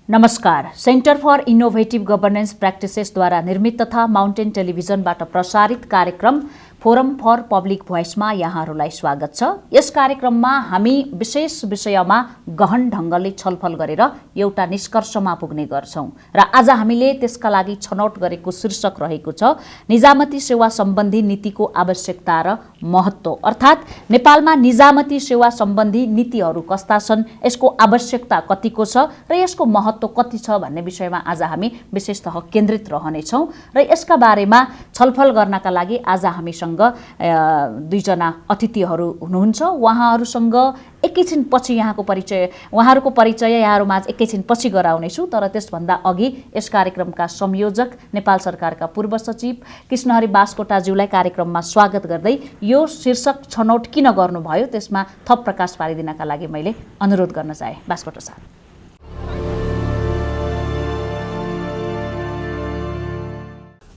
नमस्कार। Centre for innovative governance प्र्याक्टिसेसद्वारा निर्मित तथा माउन्टेन टेलिभिजनबाट प्रसारित कार्यक्रम फोरम फर पब्लिक भोइसमा यहाँहरूलाई स्वागत छ। यस कार्यक्रममा हामी विशेष विषयमा गहन ढङ्गले छलफल गरेर एउटा निष्कर्षमा पुग्ने गर्छौं र आज हामीले त्यसका लागि छनौट गरेको शीर्षक रहेको छ निजामती सेवा सम्बन्धी नीतिको आवश्यकता र महत्त्व। अर्थात् नेपालमा निजामती सेवा सम्बन्धी नीतिहरू कस्ता छन्, यसको आवश्यकता कतिको छ र यसको महत्त्व कति छ भन्ने विषयमा आज हामी विशेषतः केन्द्रित रहनेछौँ र यसका बारेमा छलफल गर्नका लागि आज हामीसँग दुईजना अतिथिहरू हुनुहुन्छ। उहाँहरूसँग एकैछिन पछि उहाँहरूको परिचय यहाँहरूमा एकैछिन पछि गराउनेछु। तर त्यसभन्दा अघि यस कार्यक्रमका संयोजक नेपाल सरकारका पूर्व सचिव कृष्णहरि बास्कोटाज्यूलाई कार्यक्रममा स्वागत गर्दै यो शीर्षक छनौट किन गर्नुभयो त्यसमा थप प्रकाश पारिदिनका लागि मैले अनुरोध गर्न चाहे। बास्कोटा सर।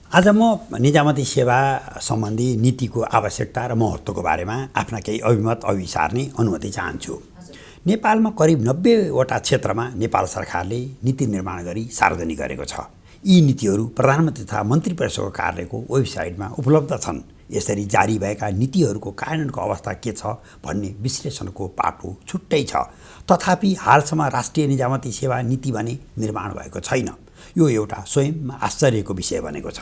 आज म निजामती सेवा सम्बन्धी नीतिको आवश्यकता र महत्त्वको बारेमा आफ्ना केही अभिमत अघि सार्ने अनुमति चाहन्छु। नेपालमा करिब 90वटा क्षेत्रमा नेपाल सरकारले नीति निर्माण गरी सार्वजनिक गरेको छ। यी नीतिहरू प्रधानमन्त्री तथा मन्त्री परिषदको कार्यालयको वेबसाइटमा उपलब्ध छन्। यसरी जारी भएका नीतिहरूको कार्यान्वयनको अवस्था के छ भन्ने विश्लेषणको पाटो छुट्टै छ। तथापि हालसम्म राष्ट्रिय निजामती सेवा नीति भने निर्माण भएको छैन। यो एउटा स्वयंमा आश्चर्यको विषय बनेको छ।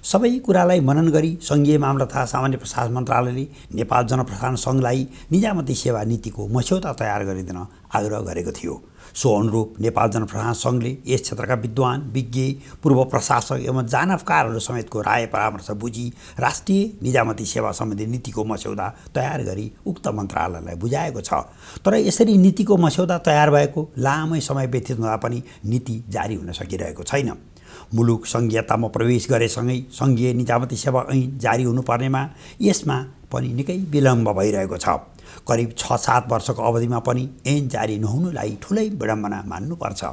सबै कुरालाई मनन गरी सङ्घीय मामला तथा सामान्य प्रशासन मन्त्रालयले नेपाल जनप्रशासन सङ्घलाई निजामती सेवा नीतिको मस्यौदा तयार गरिदिन आग्रह गरेको थियो। सो अनुरूप नेपाल जनप्रशासन सङ्घले यस क्षेत्रका विद्वान, विज्ञ, पूर्व प्रशासक एवं जानकारहरू समेतको राय परामर्श बुझी राष्ट्रिय निजामती सेवा सम्बन्धी नीतिको मस्यौदा तयार गरी उक्त मन्त्रालयलाई बुझाएको छ। तर यसरी नीतिको मस्यौदा तयार भएको लामै समय व्यतीत हुँदा पनि नीति जारी हुन सकिरहेको छैन। मुलुक सङ्घीयतामा प्रवेश गरेसँगै सङ्घीय निजामती सेवा ऐन जारी हुनुपर्नेमा यसमा पनि निकै विलम्ब भइरहेको छ। करिब 6-7 वर्षको अवधिमा पनि ऐन जारी नहुनुलाई ठुलै विडम्बना मान्नुपर्छ।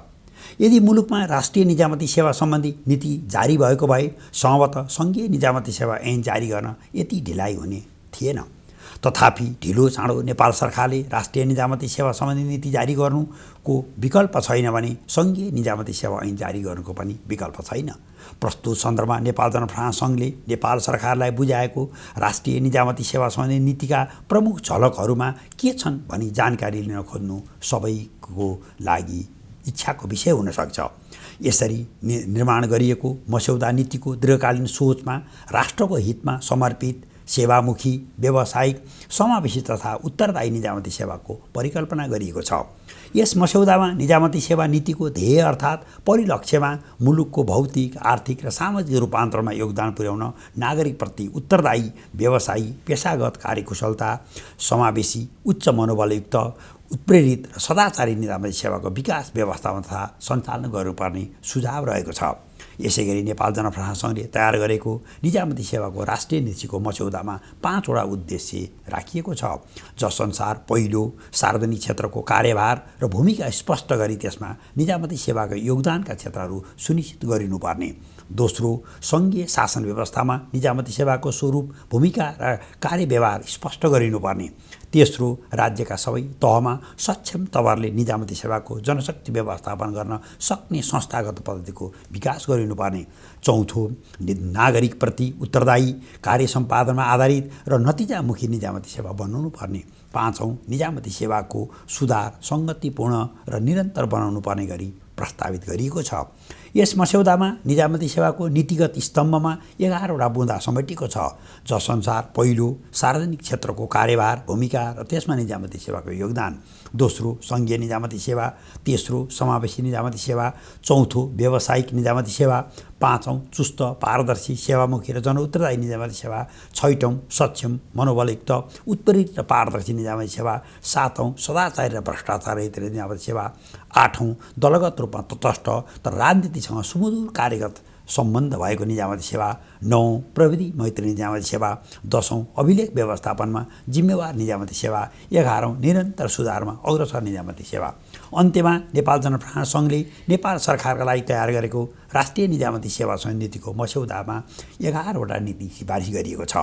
यदि मुलुकमा राष्ट्रिय निजामती सेवा सम्बन्धी नीति जारी भएको भए सम्भवतः सङ्घीय निजामती सेवा ऐन जारी गर्न यति ढिलाइ हुने थिएन। तथापि ढिलो चाँडो नेपाल सरकारले राष्ट्रिय निजामती सेवा सम्बन्धी नीति जारी गर्नुको विकल्प छैन भने सङ्घीय निजामती सेवा ऐन जारी गर्नुको पनि विकल्प छैन। प्रस्तुत सन्दर्भमा नेपाल जनप्रशासन सङ्घले नेपाल सरकारलाई बुझाएको राष्ट्रिय निजामती सेवा सम्बन्धी नीतिका प्रमुख झलकहरूमा के छन् भनी जानकारी लिन खोज्नु सबैको लागि इच्छाको विषय हुन सक्छ। यसरी निर्माण गरिएको मस्यौदा नीतिको दीर्घकालीन सोचमा राष्ट्रको हितमा समर्पित सेवामुखी, व्यावसायिक, समावेशी तथा उत्तरदायी निजामती सेवाको परिकल्पना गरिएको छ। यस मस्यौदामा निजामती सेवा नीतिको ध्येय अर्थात् परिलक्ष्यमा मुलुकको भौतिक, आर्थिक र सामाजिक रूपान्तरणमा योगदान पुर्याउन नागरिकप्रति उत्तरदायी, व्यवसायी, पेशागत कार्यकुशलता, समावेशी, उच्च मनोबलयुक्त, उत्प्रेरित र सदाचारी निजामती सेवाको विकास, व्यवस्थापन तथा सञ्चालन गर्नुपर्ने सुझाव रहेको छ। यसैगरी नेपाल जनप्रशासन सङ्घले तयार गरेको निजामती सेवाको राष्ट्रिय नीतिको मस्यौदामा 5 वटा उद्देश्य राखिएको छ, जसअनुसार पहिलो, सार्वजनिक क्षेत्रको कार्यभार र भूमिका स्पष्ट गरी त्यसमा निजामती सेवाको योगदानका क्षेत्रहरू सुनिश्चित गरिनुपर्ने। दोस्रो, सङ्घीय शासन व्यवस्थामा निजामती सेवाको स्वरूप, भूमिका र कार्यव्यवहार स्पष्ट गरिनुपर्ने। तेस्रो, राज्यका सबै तहमा सक्षम तवरले निजामती सेवाको जनशक्ति व्यवस्थापन गर्न सक्ने संस्थागत पद्धतिको विकास गरिनुपर्ने। चौथो, नागरिकप्रति उत्तरदायी, कार्य सम्पादनमा आधारित र नतिजामुखी निजामती सेवा बनाउनुपर्ने। पाँचौँ, निजामती सेवाको सुधार सङ्गतिपूर्ण र निरन्तर बनाउनु पर्ने गरी प्रस्तावित गरिएको छ। यस मस्यौदामा निजामती सेवाको नीतिगत स्तम्भमा 11 वटा बुँदा समेटिएको छ, जसअनुसार पहिलो, सार्वजनिक क्षेत्रको कार्यभार, भूमिका र त्यसमा निजामती सेवाको योगदान। दोस्रो, सङ्घीय निजामती सेवा। तेस्रो, समावेशी निजामती सेवा। चौथो, व्यावसायिक निजामती सेवा। पाँचौँ, चुस्त, पारदर्शी, सेवामुखी र जनउत्तरदायी निजामती सेवा। छैटौँ, सक्षम, मनोबलयुक्त, उत्प्रेरित र पारदर्शी निजामती सेवा। सातौँ, सदाचारी र भ्रष्टाचाररहित निजामती सेवा। आठौँ, दलगत रूपमा तटस्थ तर राजनीतिसँग सुमधुर कार्यगत सम्बन्ध भएको निजामती सेवा। 9, प्रविधि मैत्री निजामती सेवा। 10औँ, अभिलेख व्यवस्थापनमा जिम्मेवार निजामती सेवा। 11औँ, निरन्तर सुधारमा अग्रसर निजामती सेवा। अन्त्यमा नेपाल जनप्रशासन सङ्घले नेपाल सरकारका लागि तयार गरेको राष्ट्रिय निजामती सेवा नीतिको मस्यौदामा 11 वटा नीति सिफारिस गरिएको छ,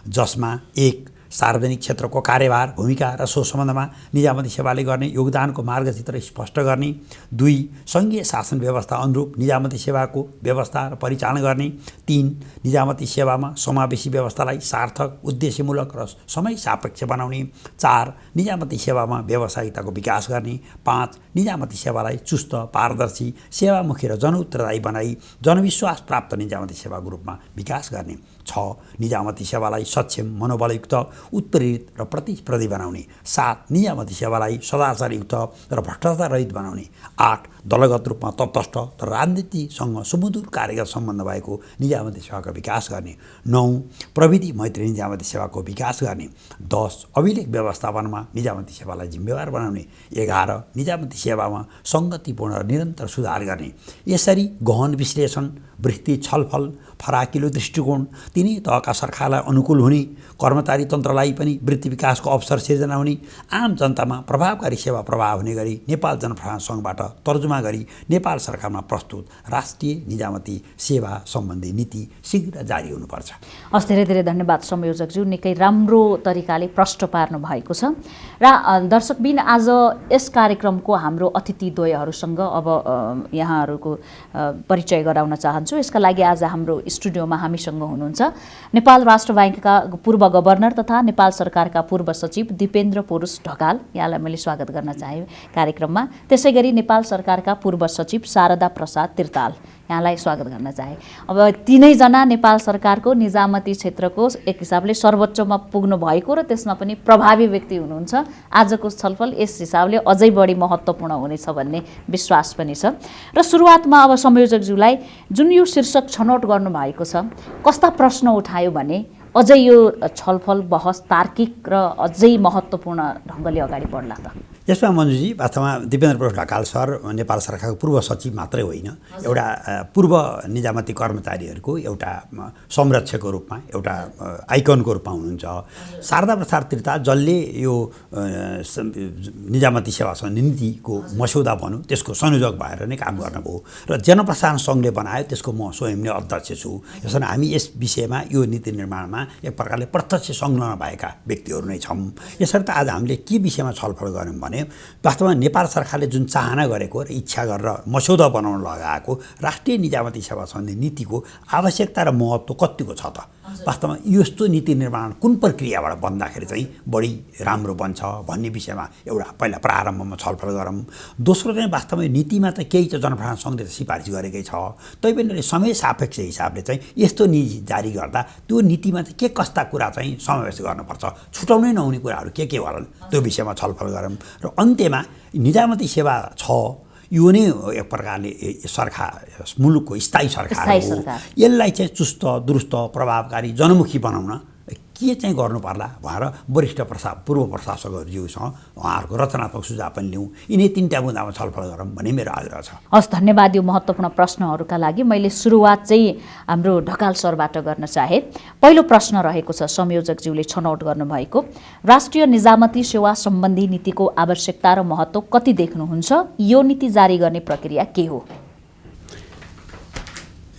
जसमा 1, सार्वजनिक क्षेत्रको कार्यभार भूमिका र सो सम्बन्धमा निजामती सेवाले गर्ने योगदानको मार्गचित्र स्पष्ट गर्ने। 2 सङ्घीय शासन व्यवस्था अनुरूप निजामती सेवाको व्यवस्था र परिचालन गर्ने। 3 निजामती सेवामा समावेशी व्यवस्थालाई सार्थक, उद्देश्यमूलक र समय सापेक्ष बनाउने। 4 निजामती सेवामा व्यावसायिकताको विकास गर्ने। 5 निजामती सेवालाई चुस्त, पारदर्शी, सेवामुखी र जनउत्तरदायी बनाई जनविश्वास प्राप्त निजामती सेवाको रूपमा विकास गर्ने। 6 निजामती सेवालाई सक्षम, मनोबलयुक्त, उत्प्रेरित र प्रतिस्पर्धी बनाउने। 7 निजामती सेवालाई सदाचारयुक्त र भ्रष्टाचाररहित बनाउने। 8 दलगत रूपमा तटस्थ तर राजनीतिसँग सुमधुर कार्यगत सम्बन्ध भएको निजामती सेवाको विकास गर्ने। 9 प्रविधि मैत्री निजामती सेवाको विकास गर्ने। 10 अभिलेख व्यवस्थापनमा निजामती सेवालाई जिम्मेवार बनाउने। 11 निजामती सेवामा सङ्गतिपूर्ण र निरन्तर सुधार गर्ने। यसरी गहन विश्लेषण, वृत्ति छलफल, फराकिलो दृष्टिकोण, तिनै तहका सरकारलाई अनुकूल हुने, कर्मचारी तन्त्रलाई पनि वृत्ति विकासको अवसर सिर्जना हुने, आम जनतामा प्रभावकारी सेवा प्रवाह हुने गरी नेपाल जनप्रशासन सङ्घबाट तर्जुमा गरी नेपाल सरकारमा प्रस्तुत राष्ट्रिय निजामती सेवा सम्बन्धी नीति शीघ्र जारी हुनुपर्छ। हस्, धेरै धेरै धन्यवाद संयोजकज्यू, निकै राम्रो तरिकाले प्रश्न पार्नु भएको छ। र दर्शकबिन, आज यस कार्यक्रमको हाम्रो अतिथिद्वयहरूसँग अब यहाँहरूको परिचय गराउन चाहन्छु। यसका लागि आज हाम्रो स्टुडियोमा हामीसँग हुनुहुन्छ नेपाल राष्ट्र ब्याङ्कका पूर्व गभर्नर तथा नेपाल सरकारका पूर्व सचिव दिपेन्द्र पुरुष ढकाल। यहाँलाई मैले स्वागत गर्न चाहे कार्यक्रममा। त्यसै गरी नेपाल सरकारका पूर्व सचिव शारदा प्रसाद तिर्ताल, यहाँलाई स्वागत गर्न चाहे। अब तीनैजना नेपाल सरकारको निजामती क्षेत्रको एक हिसाबले सर्वोच्चमा पुग्नु भएको र त्यसमा पनि प्रभावी व्यक्ति हुनुहुन्छ। आजको छलफल यस हिसाबले अझै बढी महत्त्वपूर्ण हुनेछ भन्ने विश्वास पनि छ। र सुरुवातमा अब संयोजकज्यूलाई जुन यो शीर्षक छनौट गर्नुभएको छ, कस्ता प्रश्न उठायो भने अझै यो छलफल बहस तार्किक र अझै महत्त्वपूर्ण ढङ्गले अगाडि बढ्ला त? यसमा मन्जुजी, वास्तवमा दिपेन्द्र पुरुष ढकाल सर नेपाल सरकारको पूर्व सचिव मात्रै होइन, एउटा पूर्व निजामती कर्मचारीहरूको एउटा संरक्षकको रूपमा, एउटा आइकनको रूपमा हुनुहुन्छ। शारदा प्रसाद तिर्ताल जसले यो निजामती सेवा नीतिको मस्यौदा बन्यो त्यसको संयोजक भएर नै काम गर्नुभयो र जनप्रशासन सङ्घले बनायो त्यसको म स्वयं नै अध्यक्ष छु। यसरी हामी यस विषयमा यो नीति निर्माणमा एक प्रकारले प्रत्यक्ष संलग्न भएका व्यक्तिहरू नै छौँ। यसर्थ आज हामीले के विषयमा छलफल गऱ्यौँ भने वास्तवमा नेपाल सरकारले जुन चाहना गरेको र इच्छा गरेर मस्यौदा बनाउन लगाएको राष्ट्रिय निजामती सेवा सम्बन्धी नीतिको आवश्यकता र महत्त्व कतिको छ त? वास्तवमा यस्तो नीति निर्माण कुन प्रक्रियाबाट बन्दाखेरि चाहिँ बढी राम्रो बन्छ भन्ने विषयमा एउटा पहिला प्रारम्भमा छलफल गरौँ। दोस्रो चाहिँ वास्तवमा नीतिमा चाहिँ केही चाहिँ जनप्रशासन सङ्घले सिफारिस गरेकै छ, तैपनि समय सापेक्ष हिसाबले चाहिँ यस्तो नीति जारी गर्दा त्यो नीतिमा चाहिँ के कस्ता कुरा चाहिँ समावेश गर्नुपर्छ, छुटाउनै नहुने कुराहरू के होलान्, त्यो विषयमा छलफल गरौँ। र अन्त्यमा निजामती सेवा छ, यो नै एक प्रकारले सरकार, मुलुकको स्थायी सरकार हो, यसलाई चाहिँ चुस्त, दुरुस्त, प्रभावकारी, जनमुखी बनाउन के चाहिँ गर्नुपर्ला भनेर वरिष्ठ पूर्व प्रशासकहरूसँग उहाँहरूको रचनात्मक सुझाव पनि लिउँ। यिनै 3टा मुद्दामा छलफल गरौँ भन्ने मेरो आग्रह छ। हस्, धन्यवाद यो महत्त्वपूर्ण प्रश्नहरूका लागि। मैले सुरुवात चाहिँ हाम्रो ढकाल सरबाट गर्न चाहे। पहिलो प्रश्न रहेको छ, संयोजकज्यूले छनौट गर्नुभएको राष्ट्रिय निजामती सेवा सम्बन्धी नीतिको आवश्यकता र महत्त्व कति देख्नुहुन्छ? यो नीति जारी गर्ने प्रक्रिया के हो?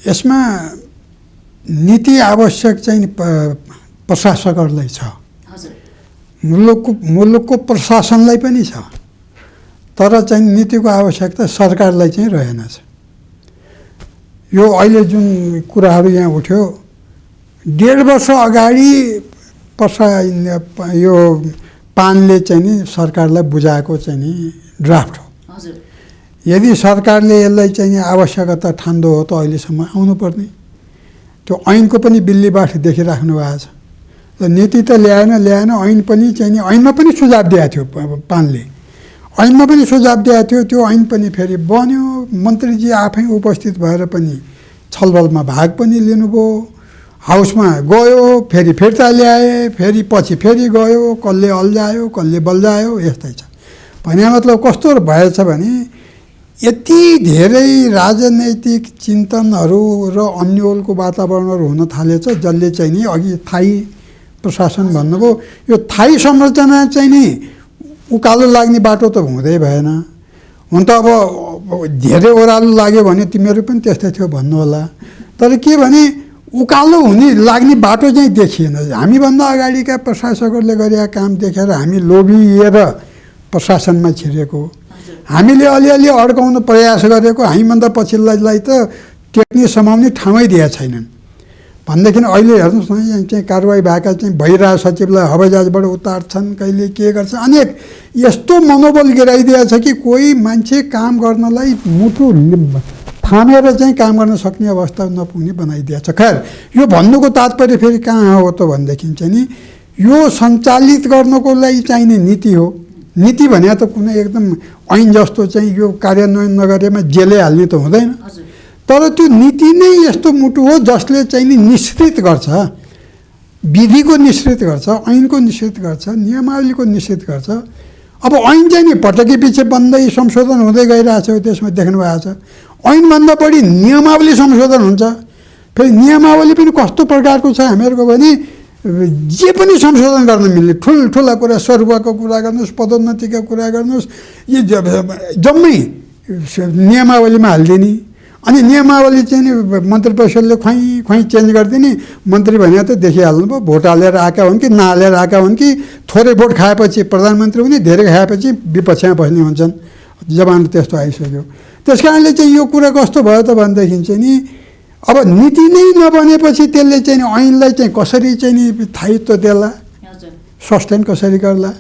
यसमा नीति आवश्यक चाहिँ प्रशासकहरूलाई छ, मुलुकको प्रशासनलाई पनि छ, तर चाहिँ नीतिको आवश्यकता सरकारलाई चाहिँ रहेनछ। यो अहिले जुन कुराहरू यहाँ उठ्यो, 1.5 वर्ष अगाडि यो पानले चाहिँ नि सरकारलाई बुझाएको चाहिँ नि ड्राफ्ट हो। यदि सरकारले यसलाई चाहिँ आवश्यकता ठान्दो हो त अहिलेसम्म आउनुपर्ने। त्यो ऐनको पनि बिल्लीबाठ देखिराख्नु भएको छ। नीति त ल्याएन, ऐन पनि चाहिँ नि ऐनमा पनि सुझाव दिएको थियो पानले, ऐनमा पनि सुझाव दिएको थियो। त्यो ऐन पनि फेरि बन्यो, मन्त्रीजी आफै उपस्थित भएर पनि छलफलमा भाग पनि लिनुभयो, हाउसमा गयो, फेरि फिर्ता ल्याए, फेरि पछि फेरि गयो, कसले अल्झायो कसले बल्झायो, यस्तै छ। भने मतलब कस्तो भएछ भने यति धेरै राजनैतिक चिन्तनहरू र अन्यलको वातावरणहरू हुन थालेछ, जसले चाहिँ नि अघि थाई प्रशासन भन्नुभयो, यो थाई संरचना चाहिँ नि उकालो लाग्ने बाटो त हुँदै भएन। हुन त अब धेरै ओह्रालो लाग्यो भने तिमीहरू पनि त्यस्तै थियो भन्नु होला, तर के भने उकालो हुने लाग्ने बाटो चाहिँ देखिएन। हामीभन्दा अगाडिका प्रशासकहरूले गरेका काम देखेर हामी लोभिएर प्रशासनमा छिरेको, हामीले अलिअलि अड्काउन प्रयास गरेको, हामीभन्दा पछिल्लालाई त टेक्ने समाउने ठाउँै दिएका छैनन् भनेदेखि अहिले हेर्नुहोस् न, यहाँ चाहिँ कारवाही भएका चाहिँ भइरहेको सचिवलाई हवाईजहाजबाट उतार्छन्, कहिले के गर्छ, अनेक यस्तो मनोबल गिराइदिएको छ कि कोही मान्छे काम गर्नलाई मुटु थामेर चाहिँ काम गर्न सक्ने अवस्था नपुग्ने बनाइदिएको छ। खैर, यो भन्नुको तात्पर्य फेरि कहाँ हो त भनेदेखि चाहिँ नि यो सञ्चालित गर्नको लागि चाहिने नीति हो। नीति भने त कुनै एकदम ऐन जस्तो चाहिँ यो कार्यान्वयन नगरेमा जेलै हाल्ने त हुँदैन, तर त्यो नीति नै यस्तो मुटु हो जसले चाहिँ नि निश्चित गर्छ, विधिको निश्चित गर्छ, ऐनको निश्चित गर्छ, नियमावलीको निश्चित गर्छ। अब ऐन चाहिँ नि पटकी पछि बन्दै संशोधन हुँदै गइरहेछ, त्यसमा देख्नु भएको छ। ऐनभन्दा बढी नियमावली संशोधन हुन्छ। फेरि नियमावली पनि कस्तो प्रकारको छ हामीहरूको भने जे पनि संशोधन गर्न मिल्ने, ठुल्ठुला कुरा, स्वरूपको कुरा गर्नुहोस्, पदोन्नतिका कुरा गर्नुहोस्, यो जम्मै नियमावलीमा हालिदिने। अनि नियमावली चाहिँ नि मन्त्री परिषदले खुवाई चेन्ज गरिदिने। मन्त्री भने त देखिहाल्नु भयो, भोट हालेर आएका हुन् कि नहालेर आएका हुन् कि थोरै भोट खाएपछि प्रधानमन्त्री हुने, धेरै खाएपछि विपक्षमा बस्ने हुन्छन्। जमाना त्यस्तो आइसक्यो। त्यस कारणले चाहिँ यो कुरा कस्तो भयो त भनेदेखि चाहिँ नि अब नीति नै नबनेपछि त्यसले चाहिँ ऐनलाई चाहिँ कसरी चाहिँ नि स्थायित्व देला, सस्टेन कसरी गर्ला।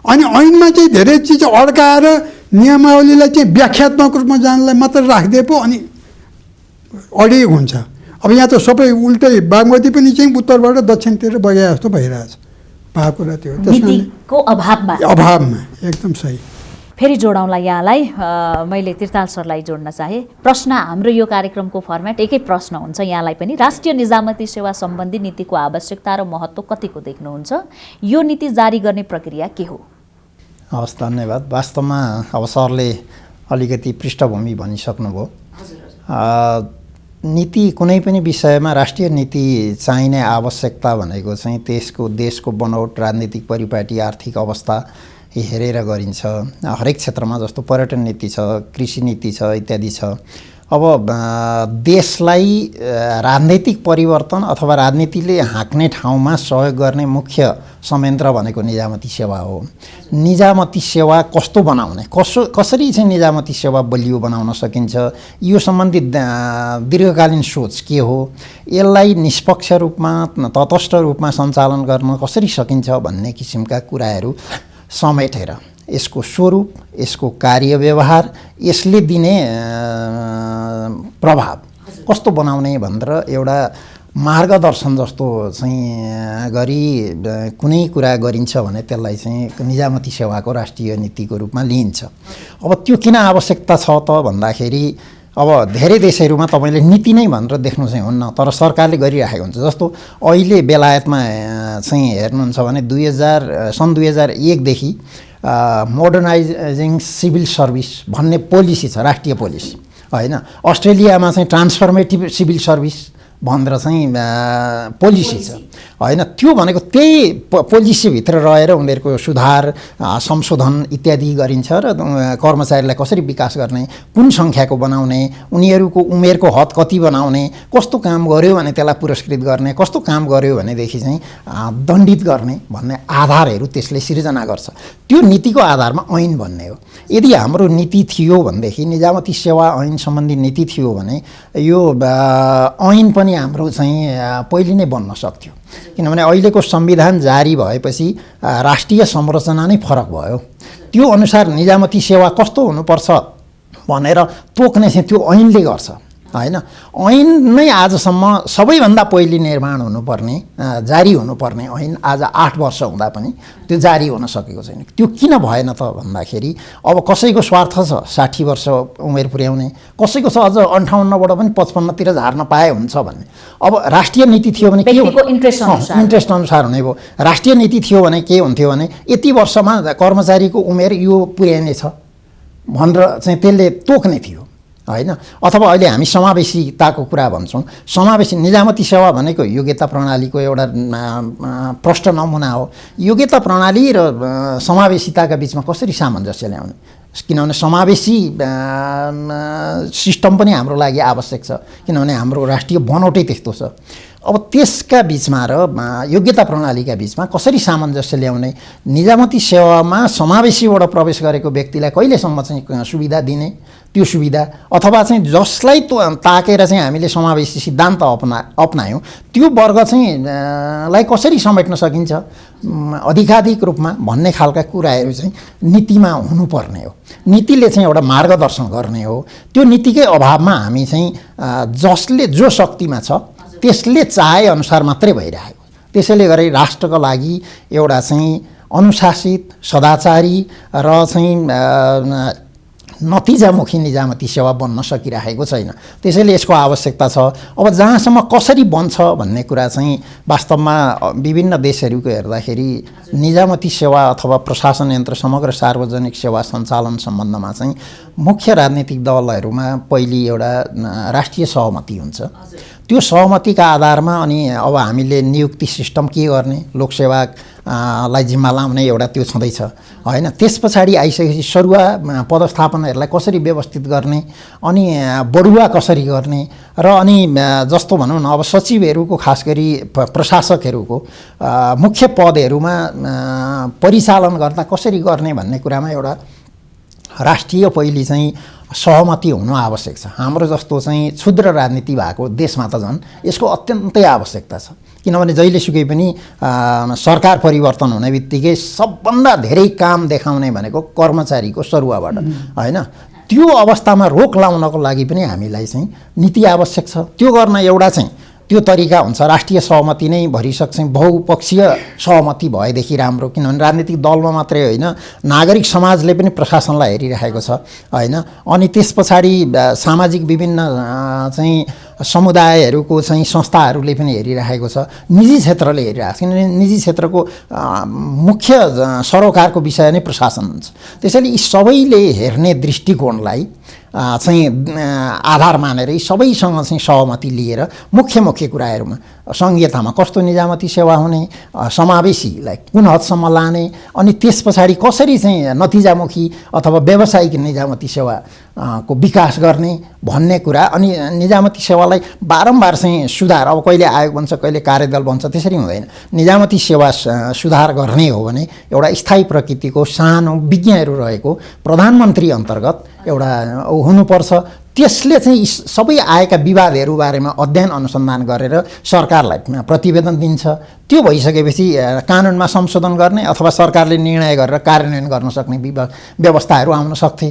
अनि ऐनमा चाहिँ धेरै चिज अड्काएर नियमावलीलाई चाहिँ व्याख्यात्मक रूपमा जानलाई मात्र राखिदिए पो अनि अडिग हुन्छ। अब यहाँ त सबै उल्टै, बागमती पनि चाहिँ उत्तरबाट दक्षिणतिर बगे जस्तो भइरहेछ। भएको कुरा त्यो नीतिको अभावमा एकदम सही। फेरि जोडाउँला यहाँलाई, मैले तीर्थाल सरलाई जोड्न चाहे। प्रश्न हाम्रो यो कार्यक्रमको फर्मेट एकै प्रश्न हुन्छ यहाँलाई पनि। राष्ट्रिय निजामती सेवा सम्बन्धी नीतिको आवश्यकता र महत्त्व कतिको देख्नुहुन्छ? यो नीति जारी गर्ने प्रक्रिया के हो? हवस्, धन्यवाद। वास्तवमा अब सरले अलिकति पृष्ठभूमि भनिसक्नुभयो। नीति कुनै पनि विषयमा राष्ट्रिय नीति चाहिने आवश्यकता भनेको चाहिँ देशको बनौट, राजनीतिक परिपाटी, आर्थिक अवस्था हेरेर गरिन्छ। हरेक क्षेत्रमा जस्तो पर्यटन नीति छ, कृषि नीति छ, इत्यादि छ। अब देशलाई राजनैतिक परिवर्तन अथवा राजनीतिले हाँक्ने ठाउँमा सहयोग गर्ने मुख्य संयन्त्र भनेको निजामती सेवा हो। निजामती सेवा कस्तो बनाउने, कसरी चाहिँ निजामती सेवा बलियो बनाउन सकिन्छ, यो सम्बन्धी दीर्घकालीन सोच के हो, यसलाई निष्पक्ष रूपमा, तटस्थ रूपमा सञ्चालन गर्न कसरी सकिन्छ भन्ने किसिमका कुराहरू समेटेर यसको स्वरूप, यसको कार्यव्यवहार, यसले दिने प्रभाव कस्तो बनाउने भनेर एउटा मार्गदर्शन जस्तो चाहिँ गरी कुनै कुरा गरिन्छ भने त्यसलाई चाहिँ निजामती सेवाको राष्ट्रिय नीतिको रूपमा लिइन्छ। अब त्यो किन आवश्यकता छ त भन्दाखेरि अब धेरै देशहरूमा तपाईँले नीति नै भनेर देख्नु चाहिँ हुन्न, तर सरकारले गरिराखेको हुन्छ। जस्तो अहिले बेलायतमा चाहिँ हेर्नुहुन्छ भने सन् 2001 देखि मोडर्नाइजिङ सिभिल सर्भिस भन्ने पोलिसी छ, राष्ट्रिय पोलिसी होइन। अस्ट्रेलियामा चाहिँ ट्रान्सफर्मेटिभ सिभिल सर्भिस भनेर चाहिँ पोलिसी छ होइन। त्यो भनेको त्यही पोलिसीभित्र रहेर उनीहरूको सुधार, संशोधन इत्यादि गरिन्छ र कर्मचारीलाई कसरी विकास गर्ने, कुन सङ्ख्याको बनाउने, उनीहरूको उमेरको हद कति बनाउने, कस्तो काम गर्यो भने त्यसलाई पुरस्कृत गर्ने, कस्तो काम गर्यो भनेदेखि चाहिँ दण्डित गर्ने भन्ने आधारहरू त्यसले सिर्जना गर्छ। त्यो नीतिको आधारमा ऐन भन्ने हो। यदि हाम्रो नीति थियो भनेदेखि, निजामती सेवा ऐन सम्बन्धी नीति थियो भने यो ऐन पनि हाम्रो चाहिँ पहिले नै बन्न सक्थ्यो। किनभने अहिलेको संविधान जारी भएपछि राष्ट्रिय संरचना नै फरक भयो। त्यो अनुसार निजामती सेवा कस्तो हुनुपर्छ भनेर तोक्ने चाहिँ त्यो ऐनले गर्छ होइन। ऐन नै आजसम्म सबैभन्दा पहिले निर्माण हुनुपर्ने, जारी हुनुपर्ने ऐन आज 8 वर्ष हुँदा पनि त्यो जारी हुन सकेको छैन। त्यो किन भएन त भन्दाखेरि अब कसैको स्वार्थ छ 60 वर्ष उमेर पुर्याउने, कसैको छ अझ 58बाट पनि 55तिर झार्न पाए हुन्छ भन्ने। अब राष्ट्रिय नीति थियो भने के हो, इन्ट्रेस्ट अनुसार हुने भयो। राष्ट्रिय नीति थियो भने के हुन्थ्यो भने यति वर्षमा कर्मचारीको उमेर यो पुर्याइने छ भनेर चाहिँ त्यसले तोक्ने थियो होइन। अथवा अहिले हामी समावेशिताको कुरा भन्छौँ। समावेशी निजामती सेवा भनेको योग्यता प्रणालीको एउटा प्रष्ट नमुना हो। योग्यता प्रणाली र समावेशिताका बिचमा कसरी सामञ्जस्य ल्याउने, किनभने समावेशी सिस्टम पनि हाम्रो लागि आवश्यक छ, किनभने हाम्रो राष्ट्रिय बनौटै त्यस्तो छ। अब त्यसका बिचमा र योग्यता प्रणालीका बिचमा कसरी सामञ्जस्य ल्याउने, निजामती सेवामा समावेशीबाट प्रवेश गरेको व्यक्तिलाई कहिलेसम्म चाहिँ सुविधा दिने, त्यो सुविधा अथवा चाहिँ जसलाई ताकेर चाहिँ हामीले समावेशी सिद्धान्त अपनायौँ त्यो वर्ग चाहिँ लाई कसरी समेट्न सकिन्छ अधिकाधिक रूपमा भन्ने खालका कुराहरू चाहिँ नीतिमा हुनुपर्ने हो। नीतिले चाहिँ एउटा मार्गदर्शन गर्ने हो। त्यो नीतिकै अभावमा हामी चाहिँ जसले जो शक्तिमा छ त्यसले चाहे अनुसार मात्रै भइरहेको। त्यसैले गरी राष्ट्रको लागि एउटा चाहिँ अनुशासित, सदाचारी र चाहिँ नतिजामुखी निजामती सेवा बन्न सकिरहेको छैन। त्यसैले यसको आवश्यकता छ। अब जहाँसम्म कसरी बन्छ भन्ने कुरा चाहिँ वास्तवमा विभिन्न देशहरूको हेर्दाखेरि निजामती सेवा अथवा प्रशासन यन्त्र समग्र सार्वजनिक सेवा सञ्चालन सम्बन्धमा चाहिँ मुख्य राजनीतिक दलहरूमा पहिली एउटा राष्ट्रिय सहमति हुन्छ। त्यो सहमतिका आधारमा अनि अब हामीले नियुक्ति सिस्टम के गर्ने, लोकसेवा लाई जिम्मा लाउने एउटा त्यो छँदैछ हैन। त्यस पछाडि आइसकेपछि सरुवा पदस्थापनहरूलाई कसरी व्यवस्थित गर्ने, अनि बढुवा कसरी गर्ने र अनि जस्तो भनौँ न अब सचिवहरूको खास गरी प्रशासकहरूको मुख्य पदहरूमा परिचालन गर्दा कसरी गर्ने भन्ने कुरामा एउटा राष्ट्रिय पहिली चाहिँ सहमति हुनु आवश्यक छ। हाम्रो जस्तो चाहिँ क्षुद्र राजनीति भएको देशमा त झन् यसको अत्यन्तै आवश्यकता छ। किनभने जहिलेसुकै पनि सरकार परिवर्तन हुने बित्तिकै सबभन्दा धेरै काम देखाउने भनेको कर्मचारीको सरुवाबाट हैन। त्यो अवस्थामा रोक लाउनको लागि पनि हामीलाई चाहिँ नीति आवश्यक छ। त्यो गर्न एउटा चाहिँ त्यो तरिका हुन्छ राष्ट्रिय सहमति नै भरिसक चाहिँ बहुपक्षीय सहमति भएदेखि राम्रो। किनभने राजनीतिक दलमा मात्रै होइन, नागरिक समाजले पनि प्रशासनलाई हेरिरहेको छ हैन। अनि त्यस पछाडि सामाजिक विभिन्न चाहिँ समुदायहरूको चाहिँ संस्थाहरूले पनि हेरिरहेको छ, निजी क्षेत्रले हेरिरहेको छ। किनभने निजी क्षेत्रको मुख्य सरोकारको विषय नै प्रशासन हुन्छ। त्यसैले यी सबैले हेर्ने दृष्टिकोणलाई चाहिँ आधार मानेर सबैसँग चाहिँ सहमति लिएर मुख्य कुराहरूमा सङ्घीयतामा कस्तो निजामती सेवा हुने, समावेशीलाई कुन हदसम्म लाने, अनि त्यस पछाडि कसरी चाहिँ नतिजामुखी अथवा व्यावसायिक निजामती सेवा को विकास गर्ने भन्ने कुरा, अनि निजामती सेवालाई बारम्बार चाहिँ सुधार, अब कहिले आयोग बन्छ कहिले कार्यदल बन्छ त्यसरी हुँदैन। निजामती सेवा सुधार गर्ने हो भने एउटा स्थायी प्रकृतिको सानो विज्ञहरू रहेको प्रधानमन्त्री अन्तर्गत एउटा हुनुपर्छ। त्यसले चाहिँ सबै आएका विवादहरू बारेमा अध्ययन अनुसन्धान गरेर सरकारलाई प्रतिवेदन दिन्छ। त्यो भइसकेपछि कानुनमा संशोधन गर्ने अथवा सरकारले निर्णय गरेर कार्यान्वयन गर्न सक्ने व्यवस्थाहरू आउन सक्थे।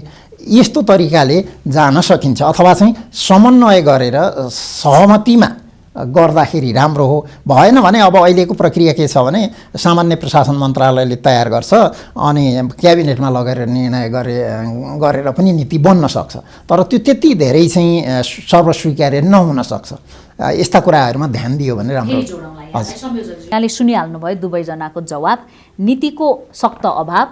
यस्तो तरिकाले जान सकिन्छ। अथवा चाहिँ समन्वय गरेर सहमतिमा गर्दाखेरि राम्रो हो। भएन भने अब अहिलेको प्रक्रिया के छ भने सामान्य प्रशासन मन्त्रालयले तयार गर्छ अनि क्याबिनेटमा लगेर निर्णय गरेर पनि नीति बन्न सक्छ। तर त्यो त्यति धेरै चाहिँ सर्वस्वीकार्य नहुन सक्छ। यस्ता कुराहरूमा ध्यान दियो भने राम्रो। यहाँले सुनिहाल्नुभयो दुवैजनाको जवाब। नीतिको सख्त अभाव,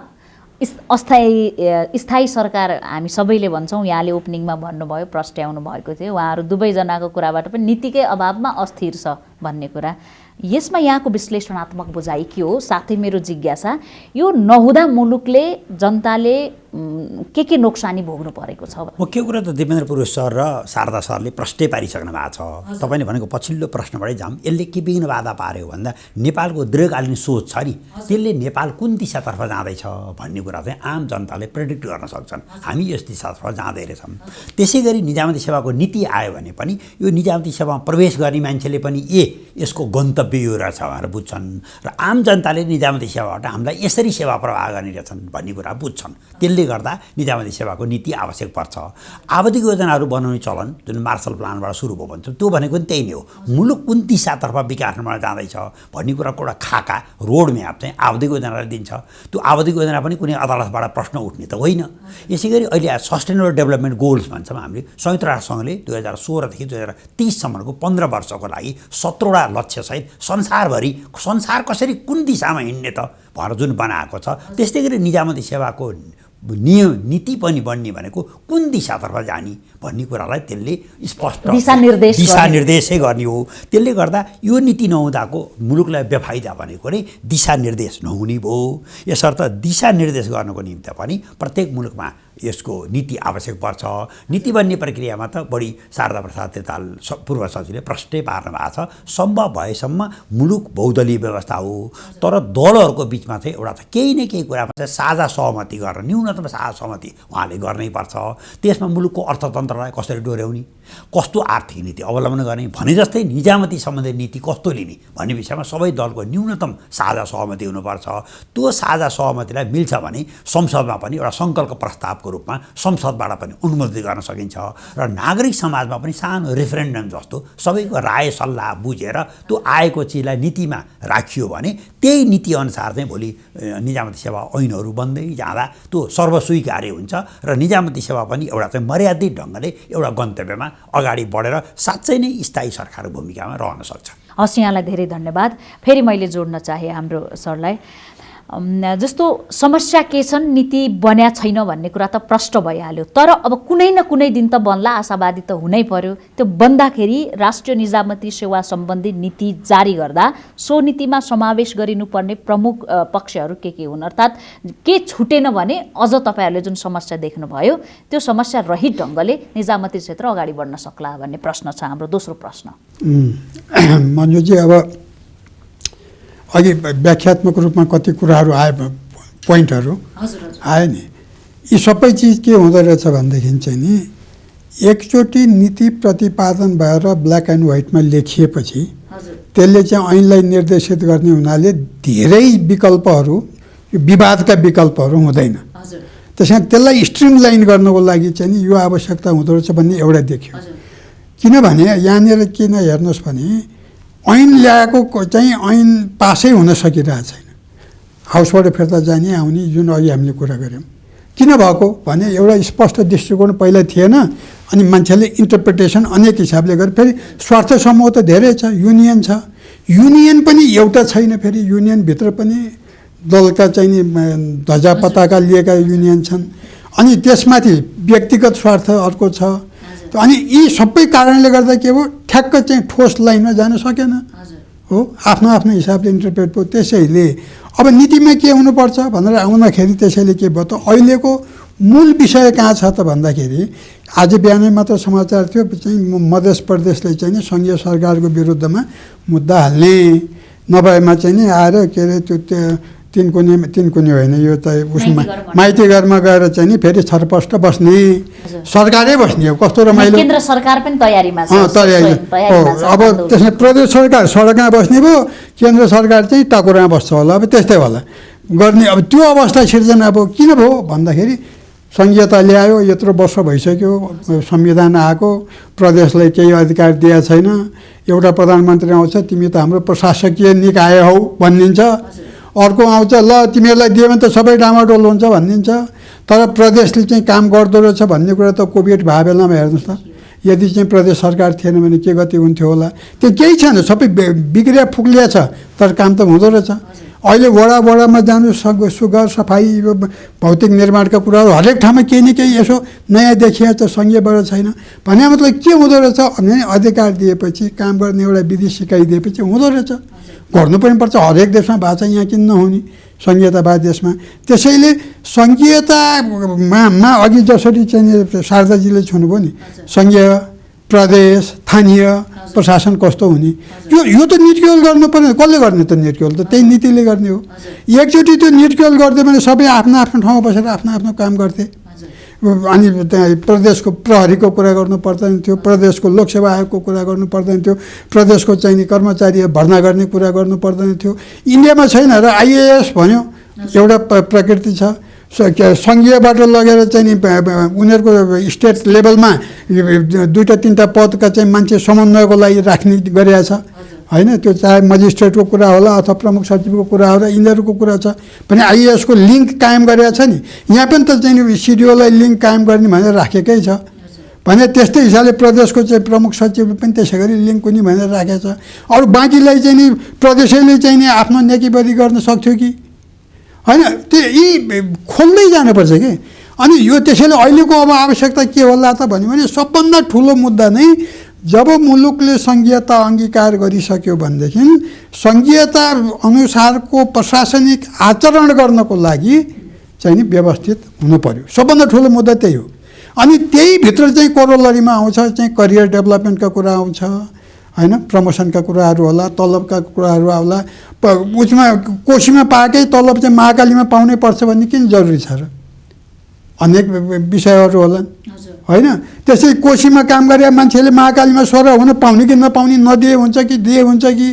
स्थायी सरकार हामी सबैले भन्छौँ, यहाँले ओपनिङमा भन्नुभयो, प्रस्ट्याउनु भएको थियो उहाँहरू दुवैजनाको कुराबाट पनि नीतिकै अभावमा अस्थिर छ भन्ने कुरा। यसमा यहाँको विश्लेषणात्मक बुझाइ के हो? साथै मेरो जिज्ञासा, यो नहुँदा मुलुकले जनताले के नोक्सानी भोग्नु परेको छ? मुख्य कुरा त दिपेन्द्र पुरुष सर र शारदा सरले प्रश्नै पारिसक्नु भएको छ। तपाईँले भनेको पछिल्लो प्रश्नबाटै जाऊँ। यसले के विघ्न बाधा पार्यो भन्दा नेपालको दीर्घकालीन सोच छ नि, त्यसले नेपाल कुन दिशातर्फ जाँदैछ भन्ने कुरा चाहिँ आम जनताले प्रेडिक्ट गर्न सक्छन्। हामी यस दिशातर्फ जाँदै रहेछौँ। त्यसै गरी निजामती सेवाको नीति आयो भने पनि यो निजामती सेवामा प्रवेश गर्ने मान्छेले पनि यसको गन्तव्य यो रहेछ भनेर बुझ्छन् र आम जनताले निजामती सेवाबाट हामीलाई यसरी सेवा प्रवाह गर्ने रहेछन् भन्ने कुरा बुझ्छन्। त्यसले गर्दा निजामती सेवाको नीति आवश्यक पर्छ। आवधिक योजनाहरू बनाउने चलन जुन मार्शल प्लानबाट सुरु भयो भन्छ, त्यो भनेको पनि त्यही नै हो। मुलुक कुन दिशातर्फ विकासमा जाँदैछ भन्ने कुराको एउटा खाका रोड म्याप चाहिँ आवधिक योजनाले दिन्छ। त्यो आवधिक योजना पनि कुनै अदालतबाट प्रश्न उठ्ने त होइन। यसै गरी अहिले सस्टेनेबल डेभलपमेन्ट गोल्स भन्छौँ हामीले, संयुक्त राष्ट्रसङ्घले 2016 देखि 2030 सम्मको 15 वर्षको लागि 17वटा लक्ष्यसहित संसार कसरी कुन दिशामा हिँड्ने त भनेर जुन बनाएको छ, त्यस्तै गरी निजामती सेवाको नीति पनि बन्ने भनेको कुन दिशातर्फ जाने भन्ने कुरालाई त्यसले स्पष्ट दिशानिर्देशै गर्ने हो। त्यसले गर्दा यो नीति नहुँदाको मुलुकलाई बेफाइदा भनेको नै दिशानिर्देश नहुने भयो। यसर्थ दिशानिर्देश गर्नको निम्ति पनि प्रत्येक मुलुकमा यसको नीति आवश्यक पर्छ। नीति बन्ने प्रक्रियामा त बढी शारदा प्रसाद त्रिताल पूर्व सचिवले प्रश्नै पार्नु भएको छ। सम्भव भएसम्म मुलुक बहुदलीय व्यवस्था हो, तर दलहरूको बिचमा चाहिँ एउटा त केही न केही कुरामा चाहिँ साझा सहमति गर्न, न्यूनतम साझा सहमति उहाँले गर्नै पर्छ। त्यसमा मुलुकको अर्थतन्त्रलाई कसरी डोर्याउने, कस्तो आर्थिक नीति अवलम्बन गर्ने, भने जस्तै निजामती सम्बन्धी नीति कस्तो लिने भन्ने विषयमा सबै दलको न्यूनतम साझा सहमति हुनुपर्छ। त्यो साझा सहमतिलाई मिल्छ भने संसदमा पनि एउटा सङ्कल्प प्रस्तावको रूपमा संसदबाट पनि अनुमोदित गर्न सकिन्छ र नागरिक समाजमा पनि सानो रेफरेन्डम जस्तो सबैको राय सल्लाह बुझेर त्यो आएको चिजलाई नीतिमा राखियो भने त्यही नीतिअनुसार चाहिँ भोलि निजामती सेवा ऐनहरू बन्दै जाँदा त्यो सर्वस्वीकार्य हुन्छ र निजामती सेवा पनि एउटा चाहिँ मर्यादित ढङ्गले एउटा गन्तव्यमा अगाडि बढेर साँच्चै नै स्थायी सरकारको भूमिकामा रहन सक्छ। हस्, यहाँलाई धेरै धन्यवाद। फेरि मैले जोड्न चाहे हाम्रो सरलाई, जस्तो समस्या के छन्, नीति बन्या छैन भन्ने कुरा त प्रष्ट भइहाल्यो, तर अब कुनै न कुनै दिन त बन्ला, आशावादी त हुनै पर्यो। त्यो बन्दाखेरि राष्ट्रिय निजामती सेवा सम्बन्धी नीति जारी गर्दा सो नीतिमा समावेश गरिनुपर्ने प्रमुख पक्षहरू के हुन्, अर्थात् के छुटेन भने अझ तपाईँहरूले जुन समस्या देख्नुभयो त्यो समस्या रहित ढङ्गले निजामती क्षेत्र अगाडि बढ्न सक्ला भन्ने प्रश्न छ हाम्रो दोस्रो प्रश्न। मञ्जुजी, अब अघि व्याख्यात्मक रूपमा कति कुराहरू आए, पोइन्टहरू आए नि, यी सबै चिज के हुँदो रहेछ भनेदेखि चाहिँ नि एकचोटि नीति प्रतिपादन भएर ब्ल्याक एन्ड व्हाइटमा लेखिएपछि त्यसले चाहिँ ऐनलाई निर्देशित गर्ने हुनाले धेरै विकल्पहरू, विवादका विकल्पहरू हुँदैन। त्यस कारण त्यसलाई स्ट्रिमलाइन गर्नको लागि चाहिँ नि यो आवश्यकता हुँदो रहेछ भन्ने एउटा देखियो। किनभने यहाँनिर किन हेर्नुहोस् भने ऐन ल्याएको चाहिँ ऐन पासै हुन सकिरहेको छैन, हाउसबाट फिर्ता जाने आउने, जुन अघि हामीले कुरा गऱ्यौँ। किन भएको भने एउटा स्पष्ट दृष्टिकोण पहिला थिएन, अनि मान्छेले इन्टरप्रिटेसन अनेक हिसाबले गरे। फेरि स्वार्थ समूह त धेरै छ, युनियन छ, युनियन पनि एउटा छैन, फेरि युनियनभित्र पनि दलका चाहिँ नि ध्वजा पताका लिएका युनियन छन्, अनि त्यसमाथि व्यक्तिगत स्वार्थ अर्को छ। अनि यी सबै कारणले गर्दा के हो, ठ्याक्क चाहिँ ठोस लाइनमा जान सकेन हो, आफ्नो आफ्नो हिसाबले इन्टरप्रेट भयो। त्यसैले अब नीतिमा के हुनुपर्छ भनेर आउँदाखेरि त्यसैले के भयो त, अहिलेको मूल विषय कहाँ छ त भन्दाखेरि आज बिहानै मात्र समाचार थियो चाहिँ मध्य प्रदेशले चाहिँ नि सङ्घीय सरकारको विरुद्धमा मुद्दा हाल्ने, नभएमा चाहिँ नि आएर के अरे त्यो तिन कुने होइन, यो त उसमा माइती घरमा गएर चाहिँ नि फेरि छरपष्ट बस्ने, सरकारै बस्ने हो, कस्तो रमाइलो। केन्द्र सरकार पनि तयारीमा छ, तयारी हो। अब त्यसमा प्रदेश सरकार सडकमा बस्ने भयो, केन्द्र सरकार चाहिँ टाकुरामा बस्छ होला, अब त्यस्तै होला गर्ने। अब त्यो अवस्था सिर्जना अब किन भयो भन्दाखेरि सङ्घीयता ल्यायो, यत्रो वर्ष भइसक्यो संविधान आएको, प्रदेशलाई केही अधिकार दिएको छैन, एउटा प्रधानमन्त्री आउँछ, तिमी त हाम्रो प्रशासकीय निकाय हौ भनिदिन्छ, अर्को आउँछ ल तिमीहरूलाई दियो भने त सबै डामाडोल हुन्छ भनिदिन्छ। तर प्रदेशले चाहिँ काम गर्दो रहेछ भन्ने कुरा त कोभिड भए बेलामा हेर्नुहोस् त, यदि चाहिँ प्रदेश सरकार थिएन भने के गति हुन्थ्यो होला। त्यो केही छैन, सबै बिग्रिया फुक्लिया छ, तर काम त हुँदो रहेछ। अहिले वडामा जानु, सुगर सफाइ, भौतिक निर्माणका कुराहरू हरेक ठाउँमा केही न केही यसो नयाँ देखिया छ, सङ्घीयबाट छैन भने मतलब के हुँदो रहेछ भने अधिकार दिएपछि, काम गर्ने एउटा विधि सिकाइदिएपछि हुँदो रहेछ, गर्नु पनि पर्छ। हरेक देशमा भाषा यहाँ किन नहुने, सङ्घीयतावाद देशमा। त्यसैले सङ्घीयतामा अघि जसरी चाहिँ शारदाजीले छुनुभयो नि, सङ्घीय प्रदेश स्थानीय प्रशासन कस्तो हुने, यो त निर्क्युल गर्नु पर्ने। कसले गर्ने त निर्क्युल त त्यही नीतिले गर्ने हो। एकचोटि त्यो निर्क्युल गरिदियो भने सबै आफ्नो आफ्नो ठाउँमा बसेर आफ्नो आफ्नो काम गर्थे। अनि त्यहाँ प्रदेशको प्रहरीको कुरा गर्नु पर्दैन थियो, प्रदेशको लोकसेवा आयोगको कुरा गर्नु पर्दैन थियो, प्रदेशको चाहिँ कर्मचारी भर्ना गर्ने कुरा गर्नु पर्दैन थियो। इन्डियामा छैन र आइएएस भन्यो एउटा प्रकृति छ, सङ्घीयबाट लगेर चाहिँ उनीहरूको स्टेट लेभलमा दुईवटा तिनवटा पदका चाहिँ मान्छे समन्वयको लागि राख्ने गरिएको छ होइन। त्यो चाहे मजिस्ट्रेटको कुरा होला अथवा प्रमुख सचिवको कुरा होला, यिनीहरूको कुरा छ भने आइएएसको लिङ्क कायम गरेको छ नि। यहाँ पनि त चाहिँ सिडिओलाई लिङ्क कायम गर्ने भनेर राखेकै छ भने, त्यस्तै हिसाबले प्रदेशको चाहिँ प्रमुख सचिवले पनि त्यसै गरी लिङ्क हुने भनेर राखेको छ। अरू बाँकीलाई चाहिँ नि प्रदेशैले चाहिँ नि आफ्नो नेकीबदी गर्न सक्थ्यो कि होइन, त्यो यी खोल्दै जानुपर्छ कि। अनि यो त्यसैले अहिलेको अब आवश्यकता के होला त भन्यो भने सबभन्दा ठुलो मुद्दा नै जब मुलुकले सङ्घीयता अङ्गीकार गरिसक्यो भनेदेखि सङ्घीयता अनुसारको प्रशासनिक आचरण गर्नको लागि चाहिँ नि व्यवस्थित हुनु पर्यो। सबभन्दा ठुलो मुद्दा त्यही हो। अनि त्यही भित्र चाहिँ कोरोलरीमा आउँछ चाहिँ करियर डेभलपमेन्टका कुरा आउँछ हैन, प्रमोसनका कुराहरू होला, तलबका कुराहरू आउला। उसमा कोशीमा पाएकै तलब चाहिँ महाकालीमा पाउनै पर्छ भन्ने किन जरुरी छ र? अनेक विषयहरू होलान् होइन। त्यसै कोशीमा काम गरे मान्छेले महाकालीमा स्वर हुन पाउने कि नपाउने, नदिए हुन्छ कि दिए हुन्छ कि,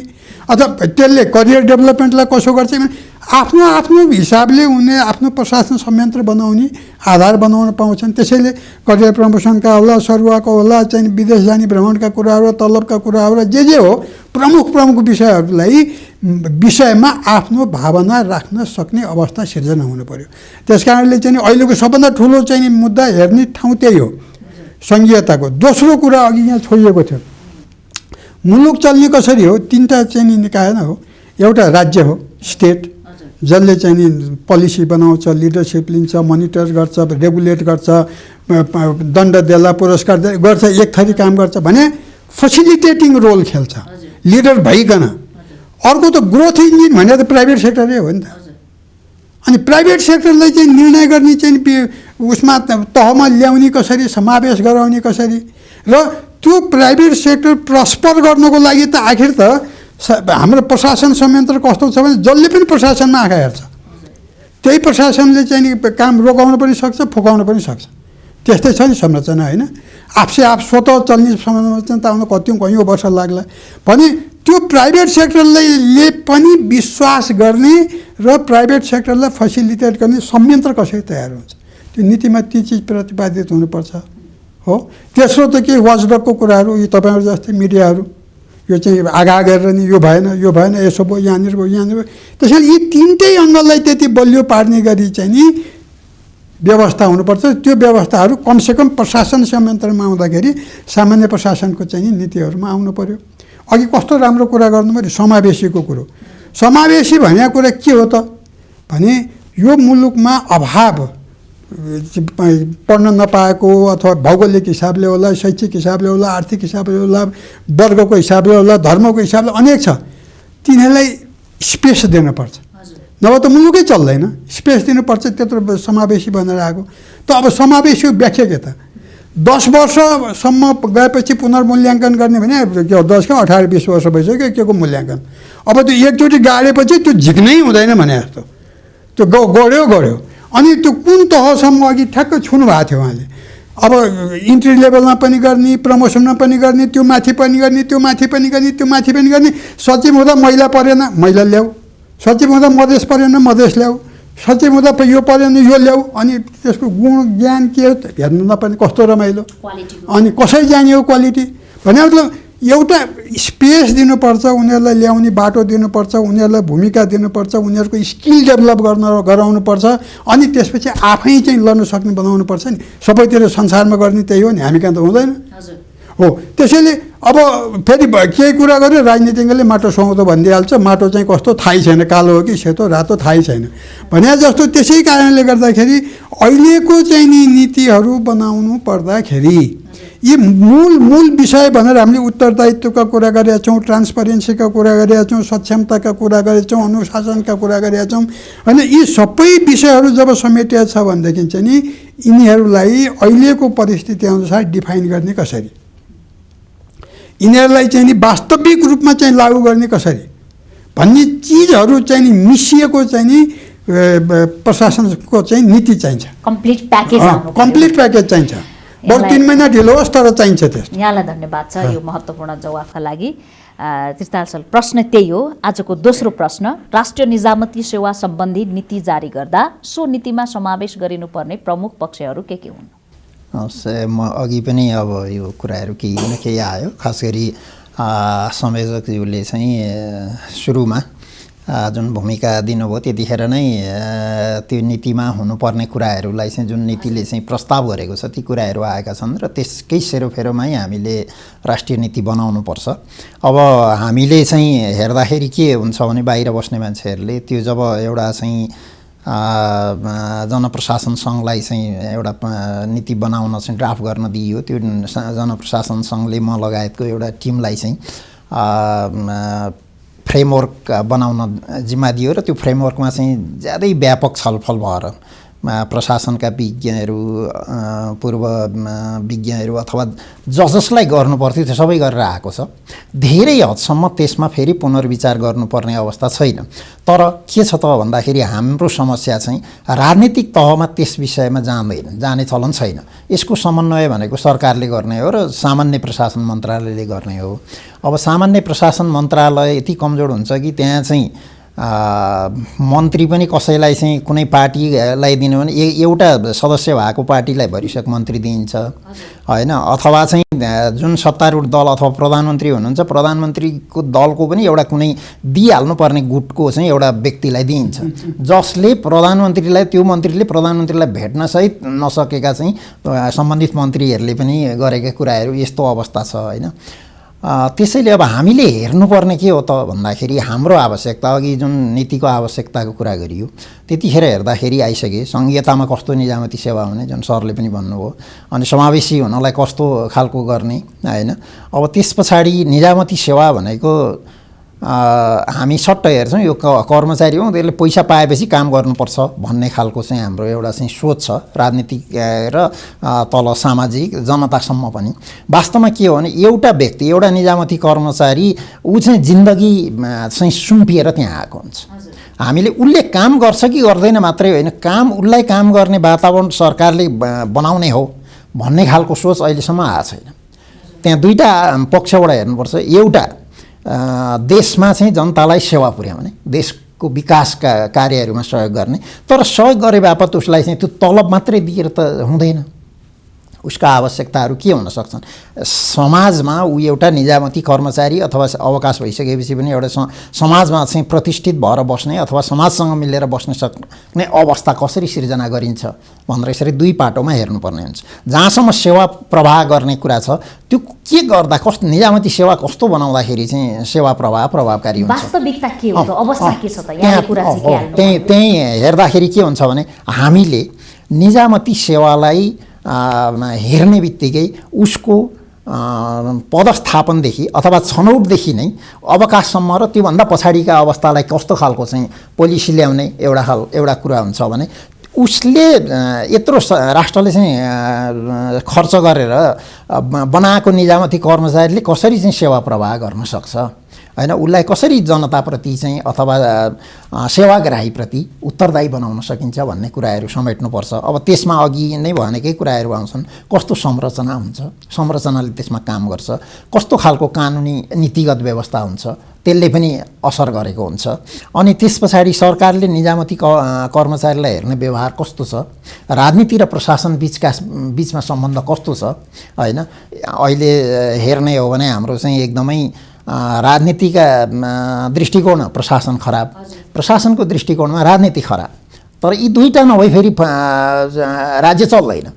अथवा त्यसले करियर डेभलपमेन्टलाई कसो गर्छ भने आफ्नो आफ्नो हिसाबले उनले आफ्नो प्रशासन संयन्त्र बनाउने आधार बनाउन पाउँछन्। त्यसैले करियर प्रमोसनका होला, सरुवाको होला, चाहिँ विदेश जाने भ्रमणका कुराहरू, तलबका कुराहरू, जे हो प्रमुख विषयहरूलाई विषयमा आफ्नो भावना राख्न सक्ने अवस्था सिर्जना हुनु पर्यो। त्यसकारणले चाहिँ अहिलेको सबभन्दा ठुलो चाहिँ मुद्दा हेर्ने ठाउँ त्यही हो, सङ्घीयताको। दोस्रो कुरा अघि यहाँ छोडिएको थियो, मुलुक चल्ने कसरी हो? तीनटा चाहिँ निकाय हो। एउटा राज्य हो, स्टेट, जसले चाहिँ नि पोलिसी बनाउँछ, लिडरसिप लिन्छ, मोनिटर गर्छ, रेगुलेट गर्छ, दण्ड देला, पुरस्कार गर्छ, एक थरी काम गर्छ भने फेसिलिटेटिङ रोल खेल्छ लिडर भइकन। अर्को त ग्रोथ इन्जिन भनेर त प्राइभेट सेक्टरै हो नि त। अनि प्राइभेट सेक्टरलाई चाहिँ निर्णय गर्ने चाहिँ उसमा तहमा ल्याउने कसरी, समावेश गराउने कसरी, र त्यो प्राइभेट सेक्टर प्रस्पर गर्नको लागि त आखिर त हाम्रो प्रशासन संयन्त्र कस्तो छ भने जसले पनि प्रशासनमा आँखा हेर्छ, त्यही प्रशासनले चाहिँ काम रोकाउन पनि सक्छ, फुकाउन पनि सक्छ। त्यस्तै छ नि संरचना होइन। आफसे आफ स्वतः चल्ने संरचना आउन कयौँ वर्ष लाग्ला भने त्यो प्राइभेट सेक्टरले पनि विश्वास गर्ने र प्राइभेट सेक्टरलाई फेसिलिटेट गर्ने संयन्त्र कसरी तयार हुन्छ, त्यो नीतिमा ती चिज प्रतिपादित हुनुपर्छ हो। तेस्रो त के वाचडगको कुराहरू, यो तपाईँहरू जस्तै मिडियाहरू यो चाहिँ आगा गरेर नि यो भएन, यसो भयो, यहाँनिर भयो, यहाँनिर भयो। त्यसैले यी तिनटै अङ्गलाई त्यति बलियो पार्ने गरी चाहिँ नि व्यवस्था हुनुपर्छ। त्यो व्यवस्थाहरू कमसेकम प्रशासन संयन्त्रमा आउँदाखेरि सामान्य प्रशासनको चाहिँ नीतिहरूमा आउनु पर्यो। अघि कस्तो राम्रो कुरा गर्नु पऱ्यो, समावेशीको कुरो। समावेशी भनेको कुरा के हो त भने यो मुलुकमा अभाव पढ्न नपाएको अथवा भौगोलिक हिसाबले होला, शैक्षिक हिसाबले होला, आर्थिक हिसाबले होला, वर्गको हिसाबले होला, धर्मको हिसाबले अनेक छ। तिनीहरूलाई स्पेस दिनुपर्छ, नभए त मुलुकै चल्दैन। स्पेस दिनुपर्छ, त्यत्रो समावेशी बनेर आएको। त अब समावेशी व्याख्या के त? 10 वर्षसम्म गएपछि पुनर्मूल्याङ्कन गर्ने भने 10 का 18-20 वर्ष भइसक्यो के को मूल्याङ्कन। अब त्यो एकचोटि गाडेपछि त्यो झिक्नै हुँदैन भने जस्तो त्यो गढ्यो। अनि त्यो कुन तहसम्म अघि ठ्याक्क छुनु भएको थियो उहाँले। अब इन्ट्री लेभलमा पनि गर्ने, प्रमोसनमा पनि गर्ने, त्यो माथि पनि गर्ने, त्यो माथि पनि गर्ने, त्यो माथि पनि गर्ने। सचिव हुँदा महिला परेन, महिला ल्याऊ। सचिव हुँदा मधेस परेन, मधेस ल्याऊ। सचिव हुँदा यो परेन, यो ल्याऊ। अनि त्यसको गुण ज्ञान के हो हेर्नु नपर्ने, कस्तो रमाइलो। अनि कसरी जाने हो क्वालिटी भने मतलब एउटा स्पेस दिनुपर्छ, उनीहरूलाई ल्याउने बाटो दिनुपर्छ, उनीहरूलाई भूमिका दिनुपर्छ, उनीहरूको स्किल डेभलप गराउनुपर्छ। अनि त्यसपछि आफै चाहिँ लड्न सक्ने बनाउनुपर्छ नि। सबैतिर संसारमा गर्ने त्यही हो नि, हामी कहाँ त हुँदैन हो। त्यसैले अब फेरि केही कुरा गर्यो राजनीतिज्ञले माटो सुहाउँदो भनिदिइहाल्छ। माटो चाहिँ कस्तो थाहै छैन, कालो हो कि सेतो रातो थाहै छैन भने जस्तो। त्यसै कारणले गर्दाखेरि अहिलेको चाहिँ नि नीतिहरू बनाउनु पर्दाखेरि यी मूल विषय भनेर हामीले उत्तरदायित्वका कुरा गरेका छौँ, ट्रान्सपरेन्सीका कुरा गरेका छौँ, सक्षमताका कुरा गरेका छौँ, अनुशासनका कुरा गरेका छौँ होइन। यी सबै विषयहरू जब समेटिया छ भनेदेखि चाहिँ नि यिनीहरूलाई अहिलेको परिस्थिति अनुसार डिफाइन गर्ने कसरी, यिनीहरूलाई चाहिँ नि वास्तविक रूपमा चाहिँ लागू गर्ने कसरी भन्ने चिजहरू चाहिँ नि मिसिएको चाहिँ नि प्रशासनको चाहिँ नीति चाहिन्छ। कम्प्लिट प्याकेज चाहिन्छ। बरु 3 महिना ढिलो होस् तर चाहिन्छ त्यस्तो। यहाँलाई धन्यवाद छ यो महत्त्वपूर्ण जवाफका लागि। त्रिताल सर, प्रश्न त्यही हो। आजको दोस्रो प्रश्न, राष्ट्रिय निजामती सेवा सम्बन्धी नीति जारी गर्दा सो नीतिमा समावेश गरिनुपर्ने प्रमुख पक्षहरू के हुन्? म अघि पनि अब यो कुराहरू केही न केही आयो। खास गरी संयोजकज्यूले चाहिँ सुरुमा जुन भूमिका दिनुभयो त्यतिखेर नै त्यो नीतिमा हुनुपर्ने कुराहरूलाई चाहिँ जुन नीतिले चाहिँ प्रस्ताव गरेको छ ती कुराहरू आएका छन् र त्यसकै सेरोफेरोमै हामीले राष्ट्रिय नीति बनाउनुपर्छ। अब हामीले चाहिँ हेर्दाखेरि के हुन्छ भने बाहिर बस्ने मान्छेहरूले त्यो जब एउटा चाहिँ जनप्रशासन सङ्घलाई चाहिँ एउटा नीति बनाउन चाहिँ ड्राफ्ट गर्न दिइयो, त्यो जनप्रशासन सङ्घले म लगायतको एउटा टिमलाई चाहिँ फ्रेमवर्क बनाउन जिम्मा दियो र त्यो फ्रेमवर्कमा चाहिँ ज्यादै व्यापक छलफल भएर प्रशासनका विज्ञहरू पूर्व विज्ञहरू अथवा जसलाई गर्नुपर्थ्यो त्यो सबै गरेर आएको छ। धेरै हदसम्म त्यसमा फेरि पुनर्विचार गर्नुपर्ने अवस्था छैन। तर के छ त भन्दाखेरि हाम्रो समस्या चाहिँ राजनीतिक तहमा त्यस विषयमा जाने चलन छैन। यसको समन्वय भनेको सरकारले गर्ने हो र सामान्य प्रशासन मन्त्रालयले गर्ने हो। अब सामान्य प्रशासन मन्त्रालय यति कमजोर हुन्छ कि त्यहाँ चाहिँ मन्त्री पनि कसैलाई चाहिँ कुनै पार्टीलाई दिनु भने एउटा सदस्य भएको पार्टीलाई भरिसक मन्त्री दिइन्छ हैन, अथवा चाहिँ जुन सत्तारूढ दल अथवा प्रधानमन्त्री हुनुहुन्छ प्रधानमन्त्रीको दलको पनि एउटा कुनै दिइहाल्नुपर्ने गुटको चाहिँ एउटा व्यक्तिलाई दिइन्छ, जसले प्रधानमन्त्रीलाई त्यो मन्त्रीले प्रधानमन्त्रीलाई भेट्न सहित नसकेका चाहिँ सम्बन्धित मन्त्रीहरूले पनि गरेका कुराहरू यस्तो अवस्था छ हैन। त्यसैले अब हामीले हेर्नुपर्ने के हो त भन्दाखेरि हाम्रो आवश्यकता, अघि जुन नीतिको आवश्यकताको कुरा गरियो त्यतिखेर हेर्दाखेरि आइसके सङ्घीयतामा कस्तो निजामती सेवा हुने जुन सरले पनि भन्नुभयो, अनि समावेशी हुनलाई कस्तो खालको गर्ने हैन। अब त्यस पछाडि निजामती सेवा भनेको हामी सट्ट हेर्छौँ यो कर्मचारी हो त्यसले पैसा पाएपछि काम गर्नुपर्छ भन्ने खालको चाहिँ हाम्रो एउटा चाहिँ सोच छ राजनीतिक र तल सामाजिक जनतासम्म पनि। वास्तवमा के हो भने एउटा व्यक्ति एउटा निजामती कर्मचारी ऊ चाहिँ जिन्दगी चाहिँ सुम्पिएर त्यहाँ आएको हुन्छ। हामीले उसले काम गर्छ कि गर्दैन मात्रै होइन, काम उसलाई काम गर्ने वातावरण सरकारले बनाउने हो भन्ने खालको सोच अहिलेसम्म आएको छैन। त्यहाँ दुईवटा पक्षबाट हेर्नुपर्छ। एउटा देशमा चाहिँ जनतालाई सेवा पुर्याउने, देशको विकासका कार्यहरूमा सहयोग गर्ने, तर सहयोग गरे बापत उसलाई चाहिँ त्यो तलब मात्रै दिएर त हुँदैन। उसका आवश्यकताहरू के हुन सक्छन्? समाजमा ऊ एउटा निजामती कर्मचारी अथवा अवकाश भइसकेपछि पनि एउटा समाजमा चाहिँ प्रतिष्ठित भएर बस्ने अथवा समाजसँग मिलेर बस्न सक्ने अवस्था कसरी सिर्जना गरिन्छ भनेर यसरी दुई पाटोमा हेर्नुपर्ने हुन्छ। जहाँसम्म सेवा प्रवाह गर्ने कुरा छ त्यो के गर्दा कस्तो निजामती सेवा कस्तो बनाउँदाखेरि चाहिँ सेवा प्रवाह प्रभावकारी हुन्छ, वास्तविकता के हो त, अवस्था के छ त, यहाँ कुरा चाहिँ त्यही हेर्दाखेरि के हुन्छ भने हामीले निजामती सेवालाई हेर्ने बित्तिकै उसको पदस्थापनदेखि अथवा छनौटदेखि नै अवकाशसम्म र त्योभन्दा पछाडिका अवस्थालाई कस्तो खालको चाहिँ पोलिसी ल्याउने एउटा कुरा हुन्छ भने उसले यत्रो राष्ट्रले चाहिँ खर्च गरेर बनाएको निजामती कर्मचारीले कसरी चाहिँ सेवा प्रवाह गर्न सक्छ हैन, उसलाई कसरी जनताप्रति चाहिँ अथवा सेवाग्राहीप्रति उत्तरदायी बनाउन सकिन्छ भन्ने कुराहरू समेट्नुपर्छ। अब त्यसमा अघि नै भनेकै कुराहरू आउँछन्, कस्तो संरचना हुन्छ, संरचनाले त्यसमा काम गर्छ, कस्तो खालको कानुनी नीतिगत व्यवस्था हुन्छ त्यसले पनि असर गरेको हुन्छ। अनि त्यस पछाडि सरकारले निजामती कर्मचारीलाई हेर्ने व्यवहार कस्तो छ, राजनीति र प्रशासन बिचमा सम्बन्ध कस्तो छ हैन। अहिले हेर्ने हो भने हाम्रो चाहिँ एकदमै राजनीतिका दृष्टिकोण प्रशासन खराब, प्रशासनको दृष्टिकोणमा राजनीति खराब, तर यी दुईटा नभई फेरि राज्य चल्दैन।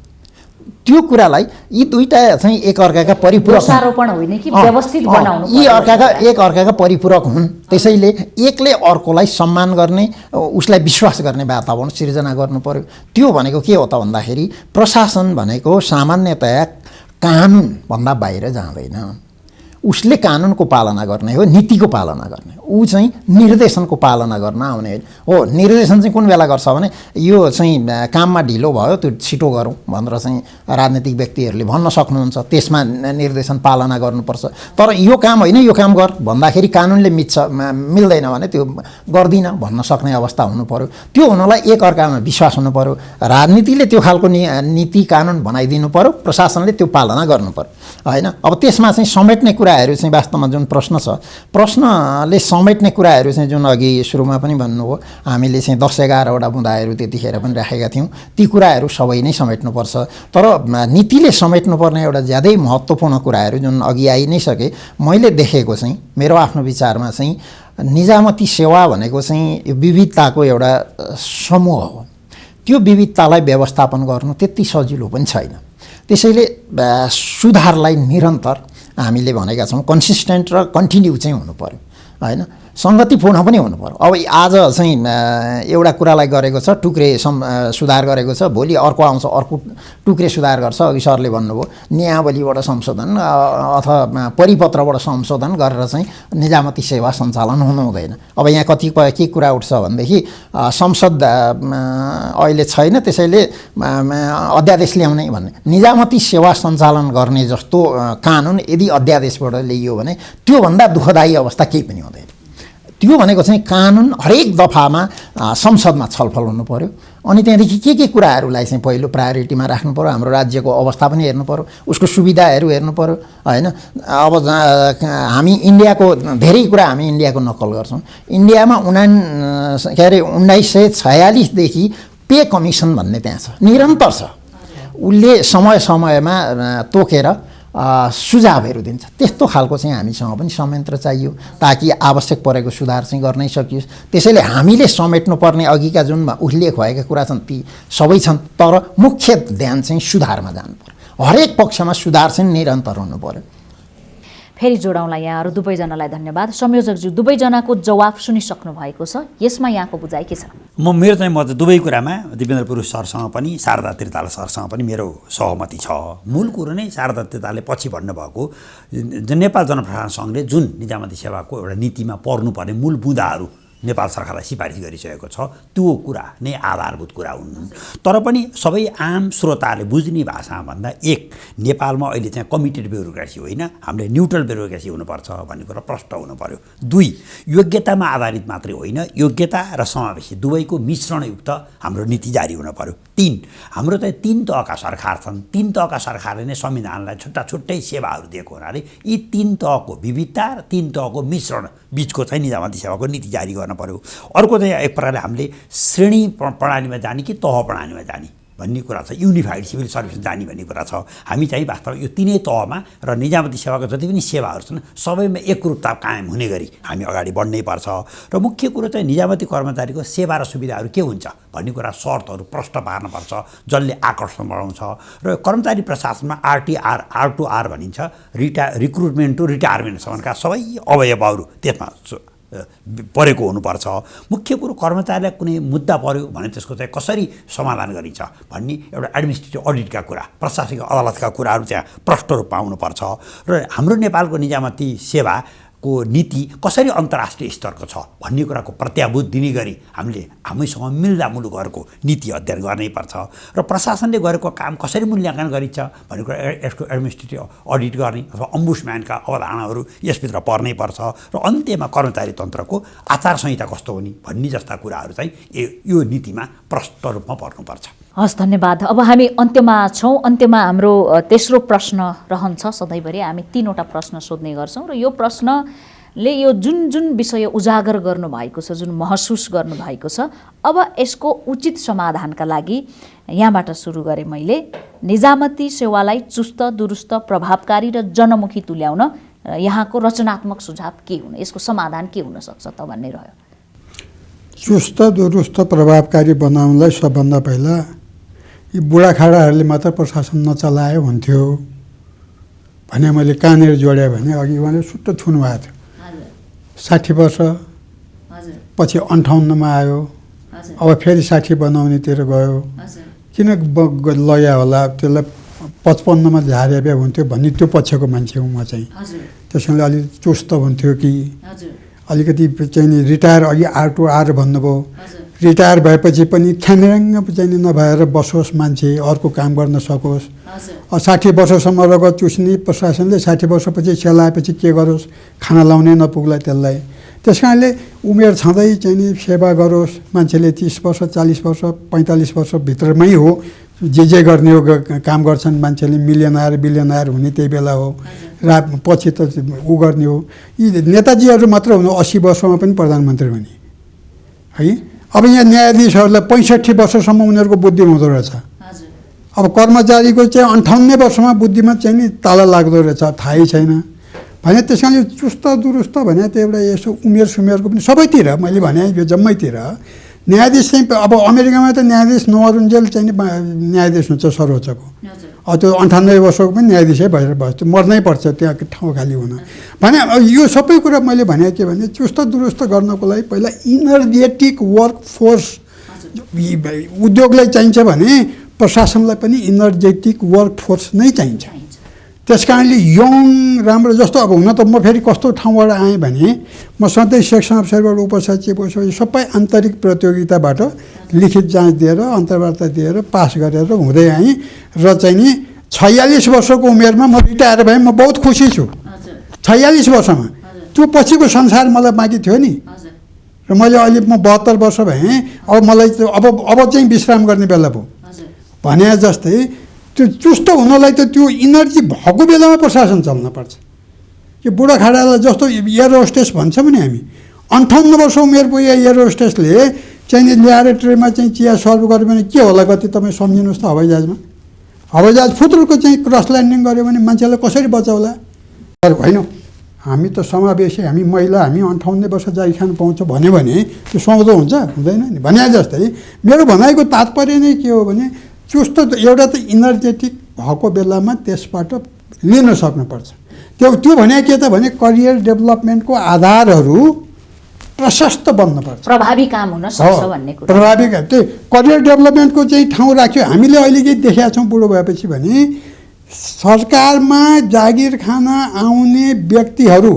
त्यो कुरालाई यी दुईटा चाहिँ एकअर्काका परिपूरक होइन कि व्यवस्थित बनाउनु, यी एकअर्काका परिपूरक हुन्। त्यसैले एकले अर्कोलाई सम्मान गर्ने, उसलाई विश्वास गर्ने वातावरण सिर्जना गर्नु पर्यो। त्यो भनेको के हो त भन्दाखेरि प्रशासन भनेको सामान्यतया कानुनभन्दा बाहिर जाँदैन, उसले कानुनको पालना गर्ने हो, नीतिको पालना गर्ने, ऊ चाहिँ निर्देशनको पालना गर्न आउने हो। निर्देशन चाहिँ कुन बेला गर्छ भने यो चाहिँ काममा ढिलो भयो त्यो छिटो गरौँ भनेर चाहिँ राजनीतिक व्यक्तिहरूले भन्न सक्नुहुन्छ, त्यसमा निर्देशन पालना गर्नुपर्छ। तर यो काम होइन यो काम गर भन्दाखेरि कानुनले मिल्दैन भने त्यो गर्दिनँ भन्न सक्ने अवस्था हुनु पर्यो। त्यो हुनलाई एकअर्कामा विश्वास हुनु पर्यो। राजनीतिले त्यो खालको नीति कानुन बनाइदिनु पर्यो, प्रशासनले त्यो पालना गर्नु पर्यो हैन। अब त्यसमा चाहिँ समेट्ने कुराहरू चाहिँ वास्तवमा जुन प्रश्न छ, प्रश्नले समेट्ने कुराहरू चाहिँ जुन अघि सुरुमा पनि भन्नुभयो, हामीले चाहिँ 10-11वटा बुँदाहरू त्यतिखेर पनि राखेका थियौँ, ती कुराहरू सबै नै समेट्नुपर्छ। तर नीतिले समेट्नुपर्ने एउटा ज्यादै महत्त्वपूर्ण कुराहरू जुन अघि आइ नै सके, मैले देखेको चाहिँ मेरो आफ्नो विचारमा चाहिँ निजामती सेवा भनेको चाहिँ विविधताको एउटा समूह हो। त्यो विविधतालाई व्यवस्थापन गर्नु त्यति सजिलो पनि छैन। त्यसैले सुधारलाई निरन्तर हामीले भनेका छौँ कन्सिस्टेन्ट र कन्टिन्यू चाहिँ हुनु पर्यो हैन। सङ्गतिपूर्ण पनि हुनु पर्यो। अब आज चाहिँ एउटा कुरालाई गरेको छ, टुक्रे सुधार गरेको छ, भोलि अर्को आउँछ अर्को टुक्रे सुधार गर्छ। अघि सरले भन्नुभयो नियावलीबाट संशोधन अथवा परिपत्रबाट संशोधन गरेर चाहिँ निजामती सेवा सञ्चालन हुनु हुँदैन। अब यहाँ कतिपय के कुरा उठ्छ भनेदेखि संसद अहिले छैन त्यसैले अध्यादेश ल्याउने भन्ने। निजामती सेवा सञ्चालन गर्ने जस्तो कानुन यदि अध्यादेशबाट ल्याइयो भने त्योभन्दा दुःखदायी अवस्था केही पनि हुँदैन। त्यो भनेको चाहिँ कानुन हरेक दफामा संसदमा छलफल हुनु पर्यो। अनि त्यहाँदेखि के कुराहरूलाई चाहिँ पहिलो प्रायोरिटीमा राख्नु पर्यो, हाम्रो राज्यको अवस्था पनि हेर्नु पर्यो, उसको सुविधाहरू हेर्नु पर्यो हैन। अब हामी इन्डियाको धेरै कुरा हामी इन्डियाको नक्कल गर्छौँ। इन्डियामा 1946 देखि पे कमिसन भन्ने त्यहाँ छ, निरन्तर छ। उसले समय समयमा तोकेर सुझावहरू दिन्छ। त्यस्तो खालको चाहिँ हामीसँग पनि संयन्त्र चाहियो ताकि आवश्यक परेको सुधार चाहिँ गर्नै सकियोस्। त्यसैले हामीले समेट्नुपर्ने अघिका जुन उल्लेख भएका कुरा छन् ती सबै छन्, तर मुख्य ध्यान चाहिँ सुधारमा जानु पर्यो। हरेक पक्षमा सुधार चाहिँ निरन्तर हुनु पर्यो। फेरि जोडाउँला यहाँहरू दुवैजनालाई धन्यवाद। संयोजकज्यू दुवैजनाको जवाफ सुनिसक्नु भएको छ, यसमा यहाँको बुझाइ के छ? म त दुवै कुरामा दिपेन्द्र पुरुष सरसँग पनि शारदा त्रिताल सरसँग पनि मेरो सहमति छ। मूल कुरो नै शारदा त्रितालले पछि भन्नुभएको नेपाल जनप्रशासन सङ्घले जुन निजामती सेवाको एउटा नीतिमा पर्नुपर्ने मूल बुँदाहरू नेपाल सरकारलाई सिफारिस गरिसकेको छ, त्यो कुरा नै आधारभूत कुरा हुन्। तर पनि सबै आम श्रोताले बुझ्ने भाषामा भन्दा एक, नेपालमा अहिले चाहिँ कमिटेड ब्युरोक्रेसी होइन, हामीले न्युट्रल ब्युरोक्रेसी हुनुपर्छ भन्ने कुरा प्रष्ट हुनु पर्यो। दुई, योग्यतामा आधारित मात्रै होइन, योग्यता र समावेशी दुवैको मिश्रणयुक्त हाम्रो नीति जारी हुनु पर्यो। तीन, हाम्रो चाहिँ 3 तहका सरकार छन्। 3 तहका सरकारले नै संविधानलाई छुट्टै सेवाहरू दिएको हुनाले यी 3 तहको विविधता र 3 तहको मिश्रण बिचको चाहिँ निजामती सेवाको नीति जारी गर्न पर्यो। अर्को चाहिँ एक प्रकारले हामीले श्रेणी प्रणालीमा जाने कि तह प्रणालीमा जाने भन्ने कुरा छ, युनिफाइड सिभिल सर्भिस जाने भन्ने कुरा छ। हामी चाहिँ वास्तवमा यो 3 तहमा र निजामती सेवाको जति पनि सेवाहरू छन् सबैमा एकरूपता कायम हुने गरी हामी अगाडि बढ्नै पर्छ। र मुख्य कुरो चाहिँ निजामती कर्मचारीको सेवा र सुविधाहरू के हुन्छ भन्ने कुरा शर्तहरू प्रष्ट पार्नुपर्छ, जसले आकर्षण बढाउँछ। र कर्मचारी प्रशासनमा RTR R2R भनिन्छ, रिक्रुटमेन्ट टु रिटायरमेन्टसम्मका सबै अवयवहरू त्यसमा परेको हुनुपर्छ। मुख्य कुरो कर्मचारीलाई कुनै मुद्दा पर्यो भने त्यसको चाहिँ कसरी समाधान गरिन्छ भन्ने एउटा एडमिनिस्ट्रेटिभ अडिटका कुरा, प्रशासनिक अदालतका कुराहरू त्यहाँ प्रष्ट रूपमा आउनुपर्छ। र हाम्रो नेपालको निजामती सेवाको नीति कसरी अन्तर्राष्ट्रिय स्तरको छ भन्ने कुराको प्रत्याभूत दिने गरी हामीले हामीसँग मिल्दा मुलुकहरूको नीति अध्ययन गर्नैपर्छ। र प्रशासनले गरेको काम कसरी मूल्याङ्कन गरिन्छ भन्ने कुरा यसको एडमिनिस्ट्रेटिभ अडिट गर्ने अथवा अम्बुड्सम्यानका अवधारणाहरू यसभित्र पर्नैपर्छ। र अन्त्यमा कर्मचारी तन्त्रको आचार संहिता कस्तो हुने भन्ने जस्ता कुराहरू चाहिँ यो नीतिमा प्रष्ट रूपमा पर्नुपर्छ। हस्, धन्यवाद। अब हामी अन्त्यमा छौँ। अन्त्यमा हाम्रो तेस्रो प्रश्न रहन्छ। सधैँभरि हामी 3वटा प्रश्न सोध्ने गर्छौँ र यो प्रश्नले यो जुन विषय उजागर गर्नुभएको छ, जुन महसुस गर्नुभएको छ, अब यसको उचित समाधानका लागि यहाँबाट सुरु गरेँ मैले। निजामती सेवालाई चुस्त, दुरुस्त, प्रभावकारी र जनमुखी तुल्याउन यहाँको रचनात्मक सुझाव के हुन, यसको समाधान के हुनसक्छ त भन्ने रह्यो। चुस्त, दुरुस्त, प्रभावकारी बनाउनलाई सबभन्दा पहिला यी बुढाखाडाहरूले मात्र प्रशासन नचलायो हुन्थ्यो भने मैले कहाँनिर जोडेँ भने अघि उहाँले सुट्ट छुनुभएको थियो। 60 वर्ष पछि 58मा आयो, अब फेरि 60 बनाउनेतिर गयो। किन लया होला, त्यसलाई 55मा झारे भए हुन्थ्यो भन्ने त्यो पक्षको मान्छे हुँ म चाहिँ। त्यसैले अलिक चुस्त हुन्थ्यो कि अलिकति चाहिँ रिटायर, अघि R2R भन्नुभयो, रिटायर भएपछि पनि ख्याङ्ग्याङ्ग चाहिँ नभएर बसोस् मान्छे, अर्को काम गर्न सकोस्। 60 वर्षसम्म रगत चुस्ने प्रशासनले 60 वर्षपछि सेलाएपछि के गरोस्, खाना लाउनै नपुग्ला त्यसलाई। त्यस कारणले उमेर छँदै चाहिँ नि सेवा गरोस् मान्छेले। 30 वर्ष 40 वर्ष 45 वर्षभित्रमै हो जे गर्ने हो काम गर्छन् मान्छेले। मिलियनर बिलियनर हुने त्यही बेला हो, पछि त ऊ गर्ने हो। यी नेताजीहरू मात्र हुनु 80 वर्षमा पनि प्रधानमन्त्री हुने है। अब यहाँ न्यायाधीशहरूलाई 65 वर्षसम्म उनीहरूको बुद्धि हुँदो रहेछ। अब कर्मचारीको चाहिँ 58 वर्षमा बुद्धिमा चाहिँ नि ताला लाग्दो रहेछ, थाहै छैन भने। त्यस कारणले चुस्त दुरुस्त भने त एउटा यसो उमेर सुमेरको पनि सबैतिर मैले भने यो जम्मैतिर न्यायाधीश चाहिँ अब अमेरिकामा त न्यायाधीश नोअरुन्जेल चाहिँ नि न्यायाधीश हुन्छ सर्वोच्चको। त्यो 98 वर्षको पनि न्यायाधीशै भएर भयो, त्यो मर्नै पर्छ त्यहाँ ठाउँ खाली हुन भने। यो सबै कुरा मैले भने के भने चुस्त दुरुस्त गर्नको लागि पहिला इनर्जेटिक वर्क फोर्स उद्योगलाई चाहिन्छ भने प्रशासनलाई पनि इनर्जेटिक वर्क फोर्स नै चाहिन्छ। त्यस कारणले यङ राम्रो जस्तो अब हुन त म फेरि कस्तो ठाउँबाट आएँ भने म सधैँ सेक्सन अफिसरबाट उपसचिव सबै आन्तरिक प्रतियोगिताबाट लिखित जाँच दिएर अन्तर्वार्ता दिएर पास गरेर हुँदै आएँ र चाहिँ नि 46 वर्षको उमेरमा म रिटायर भएँ। म बहुत खुसी छु 46 वर्षमा। त्यो पछिको संसार मलाई बाँकी थियो नि र मैले अहिले म 72 वर्ष भएँ। अब मलाई अब चाहिँ विश्राम गर्ने बेला भयो भने जस्तै त्यो चुस्त हुनलाई त त्यो इनर्जी भएको बेलामा प्रशासन चल्नुपर्छ। यो बुढाखाडालाई जस्तो एयर होस्टेस भन्छौँ नि हामी 58 वर्ष उमेर पुगे एयर होस्टेसले चाहिँ ल्याएर ट्रेनमा चाहिँ चिया सर्भ गर्यो भने के होला गति तपाईँ सम्झिनुहोस् त। हवाईजहाज फुत्रुको चाहिँ क्रस ल्यान्डिङ गऱ्यो भने मान्छेलाई कसरी बचाउला? होइन हामी त समावेशी, हामी महिला, हामी 58 वर्ष जाई खान पाउँछ भन्यो भने त्यो सुहाउँदो हुन्छ हुँदैन नि भने जस्तै। मेरो भनाइको तात्पर्य नै के हो भने चुस्त एउटा त इनर्जेटिक भएको बेलामा त्यसबाट लिन सक्नुपर्छ। त्यो भने के त भने करियर डेभलपमेन्टको आधारहरू प्रशस्त बन्नुपर्छ, प्रभावी काम हुन सक्छ भन्ने कुरा। प्रभावी त्यो करियर डेभलपमेन्टको चाहिँ ठाउँ राख्यो। हामीले अहिले के देखेका छौँ बुढो भएपछि भने सरकारमा जागिर खान आउने व्यक्तिहरू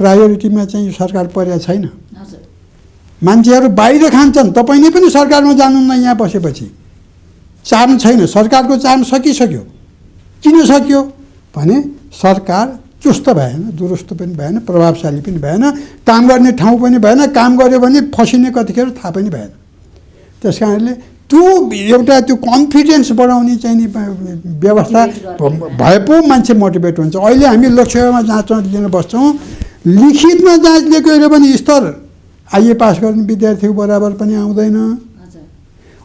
प्रायोरिटीमा चाहिँ सरकार परेको छैन। मान्छेहरू बाहिर खान्छन्, तपाईँले पनि सरकारमा जानुहुन्न। यहाँ बसेपछि चार्म छैन, सरकारको चार्म सकिसक्यो। किन सक्यो भने सरकार चुस्त भएन, दुरुस्त पनि भएन, प्रभावशाली पनि भएन, काम गर्ने ठाउँ पनि भएन, काम गर्यो भने फसिने कतिखेर थाहा पनि भएन। त्यस कारणले त्यो एउटा त्यो कन्फिडेन्स बढाउने चाहिँ नि व्यवस्था भए पो मान्छे मोटिभेट हुन्छ। अहिले हामी लोकसेवामा जाँच लिन बस्छौँ, लिखितमा जाँच लिएको हेऱ्यो भने स्तर आइए पास गर्ने विद्यार्थीको बराबर पनि आउँदैन।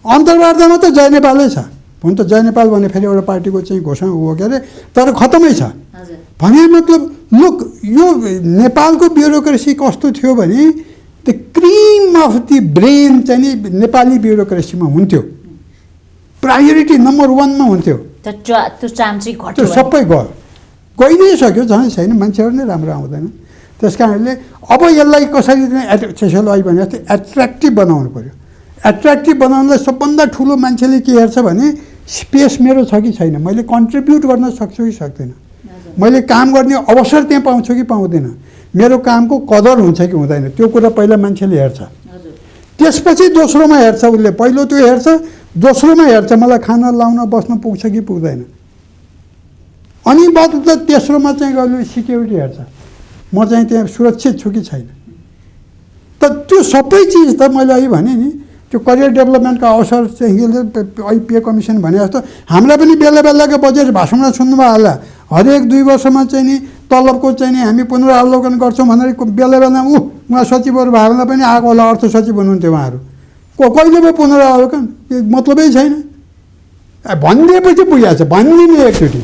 अन्तर्वार्तामा त जय नेपालै छ। हुन त जय नेपाल भने फेरि एउटा पार्टीको चाहिँ घोषणा हो के अरे, तर खतमै छ भने मतलब लुक यो नेपालको ब्युरोक्रेसी कस्तो थियो भने the cream of the brain चाहिँ नि नेपाली ब्युरोक्रेसीमा हुन्थ्यो, प्रायोरिटी नम्बर 1मा हुन्थ्यो। त्यो चाम चाहिँ घट्यो, त्यो सबै गइ नै सक्यो, झन् छैन, मान्छेहरू नै राम्रो आउँदैन। त्यस कारणले अब यसलाई कसरी त्यसलाई भने जस्तै एट्र्याक्टिभ बनाउनु पऱ्यो। एट्र्याक्टिभ बनाउनलाई सबभन्दा ठुलो मान्छेले के हेर्छ भने स्पेस मेरो छ कि छैन, मैले कन्ट्रिब्युट गर्न सक्छु कि सक्दैन, मैले काम गर्ने अवसर त्यहाँ पाउँछु कि पाउँदैन, मेरो कामको कदर हुन्छ कि हुँदैन, त्यो कुरा पहिला मान्छेले हेर्छ। त्यसपछि दोस्रोमा हेर्छ उसले, पहिलो त्यो हेर्छ, दोस्रोमा हेर्छ मलाई खाना लाउन बस्न पुग्छ कि पुग्दैन, अनि बाद तेस्रोमा चाहिँ गयो सिक्युरिटी हेर्छ, म चाहिँ त्यहाँ सुरक्षित छु कि छैन। त त्यो सबै चिज त मैले अहिले भने नि त्यो करियर डेभलपमेन्टका अवसर चाहिँ अहिले पे कमिसन भने जस्तो हामीलाई पनि बेला बेलाको बजेट भाषणमा सुन्नुभयो होला, हरेक 2 वर्षमा चाहिँ नि तलबको चाहिँ नि हामी पुनरावलोकन गर्छौँ भनेर बेला बेला उहाँ सचिवहरू भावना पनि आएको होला, अर्थ सचिव हुनुहुन्थ्यो उहाँहरू, कहिले पो पुनरावलोकन मतलबै छैन। भनिदिएपछि पुगेको छ, भनिदिने एकचोटि,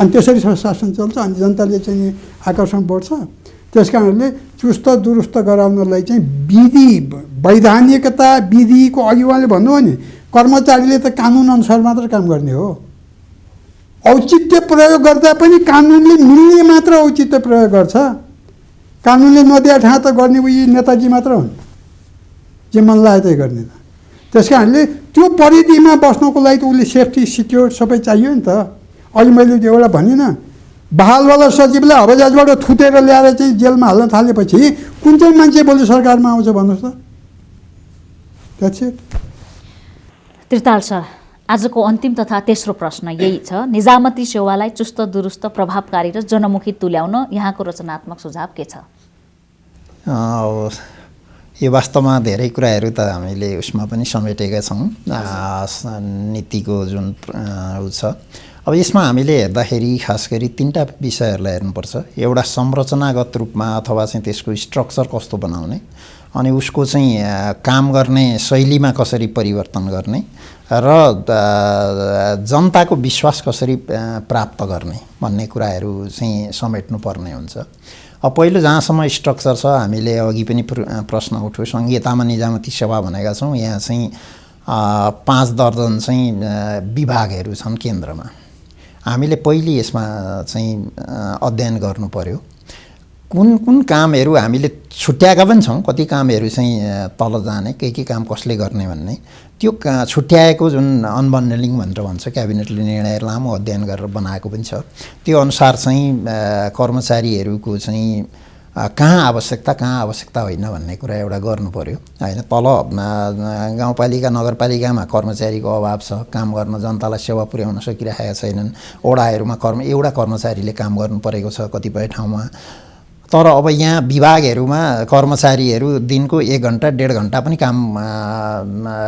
अनि त्यसरी शासन चल्छ, अनि जनताले चाहिँ नि आकर्षण बढ्छ। त्यस कारणले चुस्त दुरुस्त गराउनलाई चाहिँ विधि वैधानिकता विधिको अघि उहाँले भन्नुभयो नि कर्मचारीले त कानुन अनुसार मात्र काम गर्ने हो, औचित्य प्रयोग गर्दा पनि कानुनले मिल्ने मात्र औचित्य प्रयोग गर्छ। कानुनले नदिया ठाउँ त गर्ने उही नेताजी मात्र हुन्, जे मन लाग्यो त्यही गर्ने त। त्यस कारणले त्यो परिधिमा बस्नको लागि त उसले सेफ्टी सिक्योर सबै चाहियो नि त। अहिले मैले एउटा भनिनँ, बहालवाला सचिवलाई हवाईजहाजबाट थुतेर ल्याएर चाहिँ जेलमा हाल्न थालेपछि कुन चाहिँ मान्छे भोलि सरकारमा आउँछ भन्नुहोस् त? That's it. त्रिताल सर, आजको अन्तिम तथा तेस्रो प्रश्न यही छ, निजामती सेवालाई चुस्त दुरुस्त प्रभावकारी र जनमुखी तुल्याउन यहाँको रचनात्मक सुझाव के छ? यो वास्तवमा धेरै कुराहरू त हामीले उसमा पनि समेटेका छौँ, नीतिको जुन उ छ। अब यसमा हामीले हेर्दाखेरि खास गरी 3टा विषयहरूलाई हेर्नुपर्छ। एउटा संरचनागत रूपमा अथवा चाहिँ त्यसको स्ट्रक्चर कस्तो बनाउने, अनि उसको चाहिँ काम गर्ने शैलीमा कसरी परिवर्तन गर्ने र जनताको विश्वास कसरी प्राप्त गर्ने भन्ने कुराहरू चाहिँ समेट्नुपर्ने हुन्छ। पहिलो जहाँसम्म स्ट्रक्चर छ, हामीले अघि पनि प्रश्न उठ्यो, संहितामा निजामती सेवा भनेका छौँ। यहाँ चाहिँ 5 दर्जन चाहिँ विभागहरू छन् केन्द्रमा। हामीले पहिले यसमा चाहिँ अध्ययन गर्नु पर्यो कुन कुन कामहरू हामीले छुट्याएका पनि छौँ, कति कामहरू चाहिँ तल जाने, के काम कसले गर्ने भन्ने। त्यो छुट्याएको जुन अनबन्डलिङ भनेर भन्छ, क्याबिनेटले निर्णय लामो अध्ययन गरेर बनाएको पनि छ। त्यो अनुसार चाहिँ कर्मचारीहरूको चाहिँ कहाँ आवश्यकता होइन भन्ने कुरा एउटा गर्नु पर्यो हैन। तल गाउँपालिका नगरपालिकामा कर्मचारीको अभाव छ, काम गर्न जनतालाई सेवा पुर्याउन सकिरहेका छैनन्। वडाहरूमा एउटा कर्मचारीले काम गर्नु परेको छ कतिपय ठाउँमा। तर अब यहाँ विभागहरूमा कर्मचारीहरू दिनको 1 घन्टा 1.5 घन्टा पनि काम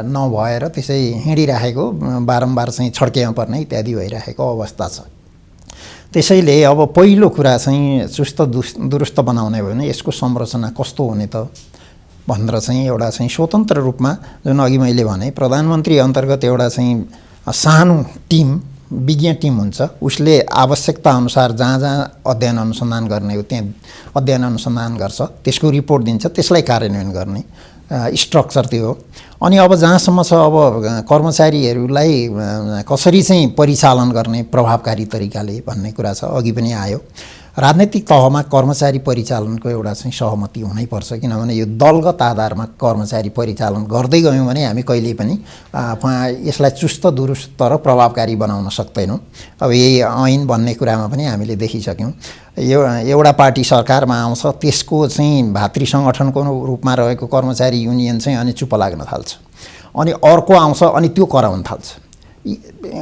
नभएर त्यसै हिँडिरहेको, बारम्बार चाहिँ छड्केमा पर्ने इत्यादि भइरहेको अवस्था छ। त्यसैले अब पहिलो कुरा चाहिँ चुस्त दुरुस्त बनाउने भयो भने यसको संरचना कस्तो हुने त भनेर चाहिँ एउटा चाहिँ स्वतन्त्र रूपमा, जुन अघि मैले भने प्रधानमन्त्री अन्तर्गत एउटा चाहिँ सानो टिम, विज्ञ टिम हुन्छ, उसले आवश्यकता अनुसार जहाँ अध्ययन अनुसन्धान गर्ने हो त्यहाँ अध्ययन अनुसन्धान गर्छ, त्यसको रिपोर्ट दिन्छ, त्यसलाई कार्यान्वयन गर्ने स्ट्रक्चर त्यो हो। अनि अब जहाँसम्म छ अब कर्मचारीहरूलाई कसरी चाहिँ परिचालन गर्ने प्रभावकारी तरिकाले भन्ने कुरा छ। अघि पनि आयो, राजनैतिक तहमा कर्मचारी परिचालनको एउटा चाहिँ सहमति हुनैपर्छ, किनभने यो दलगत आधारमा कर्मचारी परिचालन गर्दै गयौँ भने हामी कहिल्यै पनि यसलाई चुस्त दुरुस्त र प्रभावकारी बनाउन सक्दैनौँ। अब यही ऐन भन्ने कुरामा पनि हामीले देखिसक्यौँ। एउटा पार्टी सरकारमा आउँछ, त्यसको चाहिँ भातृ सङ्गठनको रूपमा रहेको कर्मचारी युनियन चाहिँ अनि चुप लाग्न थाल्छ, अनि अर्को आउँछ अनि त्यो कराउन थाल्छ।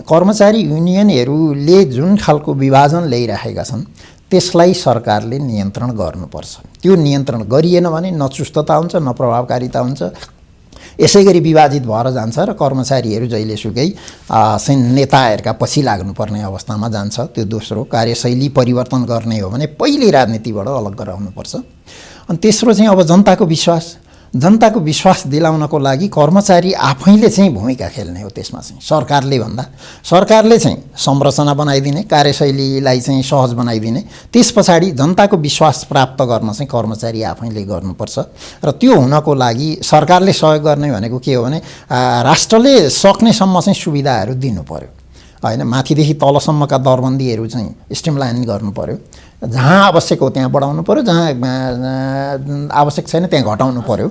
कर्मचारी युनियनहरूले जुन खालको विभाजन ल्याइरहेका छन् त्यसलाई सरकारले नियन्त्रण गर्नुपर्छ। त्यो नियन्त्रण गरिएन भने न चुस्तता हुन्छ न प्रभावकारिता हुन्छ। यसै गरी विभाजित भएर जान्छ र कर्मचारीहरू जहिलेसुकै नेताहरूका पछि लाग्नुपर्ने अवस्थामा जान्छ। त्यो दोस्रो, कार्यशैली परिवर्तन गर्ने हो भने पहिले राजनीतिबाट अलग गराउनुपर्छ। अनि तेस्रो चाहिँ अब जनताको विश्वास दिलाउनको लागि कर्मचारी आफैले चाहिँ भूमिका खेल्ने हो। त्यसमा चाहिँ सरकारले चाहिँ संरचना बनाइदिने, कार्यशैलीलाई चाहिँ सहज बनाइदिने, त्यस पछाडि जनताको विश्वास प्राप्त गर्न चाहिँ कर्मचारी आफैले गर्नुपर्छ। र त्यो हुनको लागि सरकारले सहयोग गर्ने भनेको के हो भने राष्ट्रले सक्नेसम्म चाहिँ सुविधाहरू दिनु पर्यो हैन। माथिदेखि तलसम्मका दरबन्दीहरू चाहिँ स्ट्रिमलाइन गर्नु पर्यो। जहाँ आवश्यक हो त्यहाँ बढाउनु पर्यो, जहाँ आवश्यक छैन त्यहाँ घटाउनु पर्यो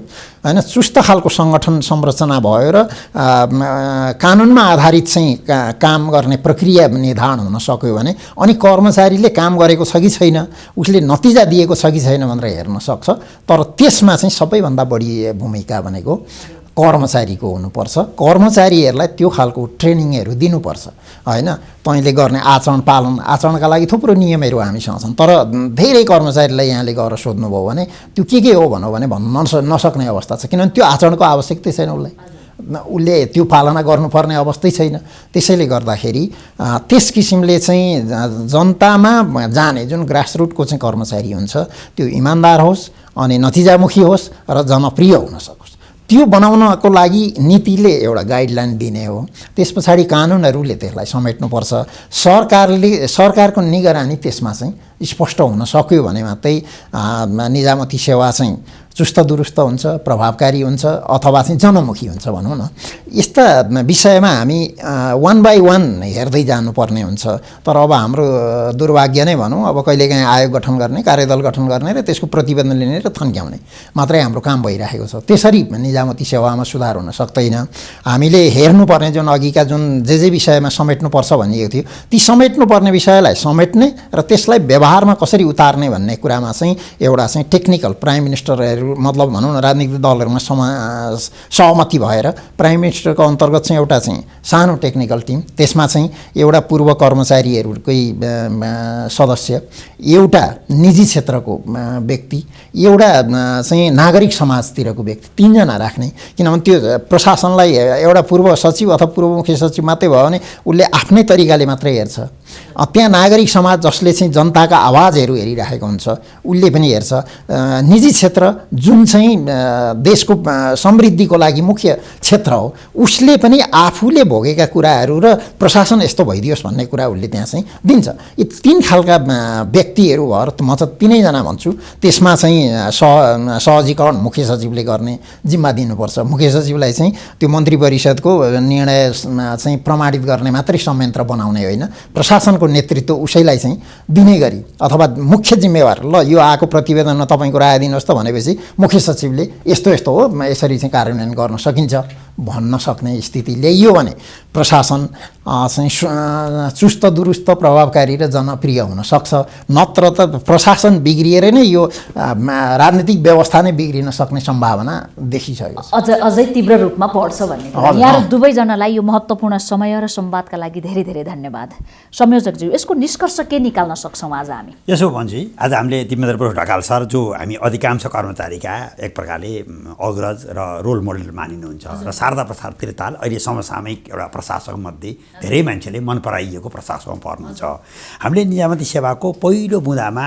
हैन। चुस्त खालको सङ्गठन संरचना भयो र कानुनमा आधारित चाहिँ काम गर्ने प्रक्रिया निर्धारण हुन सक्यो भने अनि कर्मचारीले काम गरेको छ कि छैन, उसले नतिजा दिएको छ कि छैन भनेर हेर्न सक्छ। तर त्यसमा चाहिँ सबैभन्दा बढी भूमिका भनेको कर्मचारीको हुनुपर्छ। कर्मचारीहरूलाई त्यो खालको ट्रेनिङहरू दिनुपर्छ हैन। तैँले गर्ने आचरणका लागि थुप्रो नियमहरू हामीसँग छन्, तर धेरै कर्मचारीलाई यहाँले गएर सोध्नुभयो भने त्यो के हो भनौँ भने भन्न नसक्ने अवस्था छ, किनभने त्यो आचरणको आवश्यकता छैन उसले त्यो पालना गर्नुपर्ने अवस्थै छैन। त्यसैले गर्दाखेरि त्यस किसिमले चाहिँ जनतामा जाने जुन ग्रासरुटको चाहिँ कर्मचारी हुन्छ त्यो इमान्दार होस् अनि नतिजामुखी होस् र जनप्रिय हुन सकोस्। त्यो बनाउनको लागि नीतिले एउटा गाइडलाइन दिने हो। त्यस पछाडि कानुनहरूले त्यसलाई समेट्नुपर्छ। सरकारको निगरानी त्यसमा चाहिँ स्पष्ट हुन सक्यो भने मात्रै निजामती सेवा चाहिँ चुस्त दुरुस्त हुन्छ, प्रभावकारी हुन्छ अथवा चाहिँ जनमुखी हुन्छ भनौँ न। यस्ता विषयमा हामी 1 by 1 हेर्दै जानुपर्ने हुन्छ। तर अब हाम्रो दुर्भाग्य नै भनौँ, अब कहिलेकाहीँ आयोग गठन गर्ने, कार्यदल गठन गर्ने र त्यसको प्रतिवेदन लिने र थन्क्याउने मात्रै हाम्रो काम भइरहेको छ। त्यसरी निजामती सेवामा सुधार हुन सक्दैन। हामीले हेर्नुपर्ने जुन अघिका जुन जे विषयमा समेट्नुपर्छ भनिएको थियो, ती समेट्नुपर्ने विषयलाई समेट्ने र त्यसलाई व्यवहारमा कसरी उतार्ने भन्ने कुरामा चाहिँ एउटा चाहिँ टेक्निकल प्राइम मिनिस्टरहरू मतलब भनौँ न राजनीतिक दलहरूमा सहमति भएर प्राइम मिनिस्टरको अन्तर्गत चाहिँ एउटा चाहिँ सानो टेक्निकल टिम, त्यसमा चाहिँ एउटा पूर्व कर्मचारीहरूकै सदस्य, एउटा निजी क्षेत्रको व्यक्ति, एउटा चाहिँ नागरिक समाजतिरको व्यक्ति, 3 जना राख्ने। किनभने त्यो प्रशासनलाई एउटा पूर्व सचिव अथवा पूर्व मुख्य सचिव मात्रै भयो भने उसले आफ्नै तरिकाले मात्रै हेर्छ त्यहाँ नागरिक समाज जसले चाहिँ जनताका आवाजहरू हेरिरहेको हुन्छ उसले पनि हेर्छ। निजी क्षेत्र जुन चाहिँ देशको समृद्धिको लागि मुख्य क्षेत्र हो उसले पनि आफूले भोगेका कुराहरू र प्रशासन यस्तो भइदियोस् भन्ने कुरा उसले त्यहाँ चाहिँ दिन्छ। यी 3 खालका व्यक्तिहरू भएर म चाहिँ 3जना भन्छु। त्यसमा चाहिँ सहजीकरण मुख्य सचिवले गर्ने जिम्मा दिनुपर्छ। मुख्य सचिवलाई चाहिँ त्यो मन्त्री परिषदको निर्णय चाहिँ प्रमाणित गर्ने मात्रै संयन्त्र बनाउने होइन, प्रशासनको नेतृत्व उसैलाई चाहिँ दिने गरी अथवा मुख्य जिम्मेवार ल यो आएको प्रतिवेदनमा तपाईँको राय दिनुहोस् त भनेपछि मुख्य सचिवले यस्तो यस्तो हो यसरी चाहिँ कार्यान्वयन गर्न सकिन्छ भन्न सक्ने स्थिति ल्याइयो भने प्रशासन चाहिँ चुस्त दुरुस्त प्रभावकारी र जनप्रिय हुन सक्छ। नत्र त प्रशासन बिग्रिएर नै यो राजनीतिक व्यवस्था नै बिग्रिन सक्ने सम्भावना देखिसकेको छ। अझै तीव्र रूपमा बढ्छ भन्ने कुरा। यहाँ दुवैजनालाई यो महत्त्वपूर्ण समय र संवादका लागि धेरै धेरै धन्यवाद। संयोजकज्यू, यसको निष्कर्ष के निकाल्न सक्छौँ आज हामी? यसो भन्छ आज हामीले दिपेन्द्र ढकाल सर जो हामी अधिकांश कर्मचारीका एक प्रकारले अग्रज र रोल मोडल मानिनुहुन्छ र शारदा प्रसाद त्रिताल अहिले समसामयिक एउटा प्रशासक मध्ये धेरै मान्छेले मन पराइएको प्रशासकमा पर्नुहुन्छ। हामीले निजामती सेवाको पहिलो बुँदामा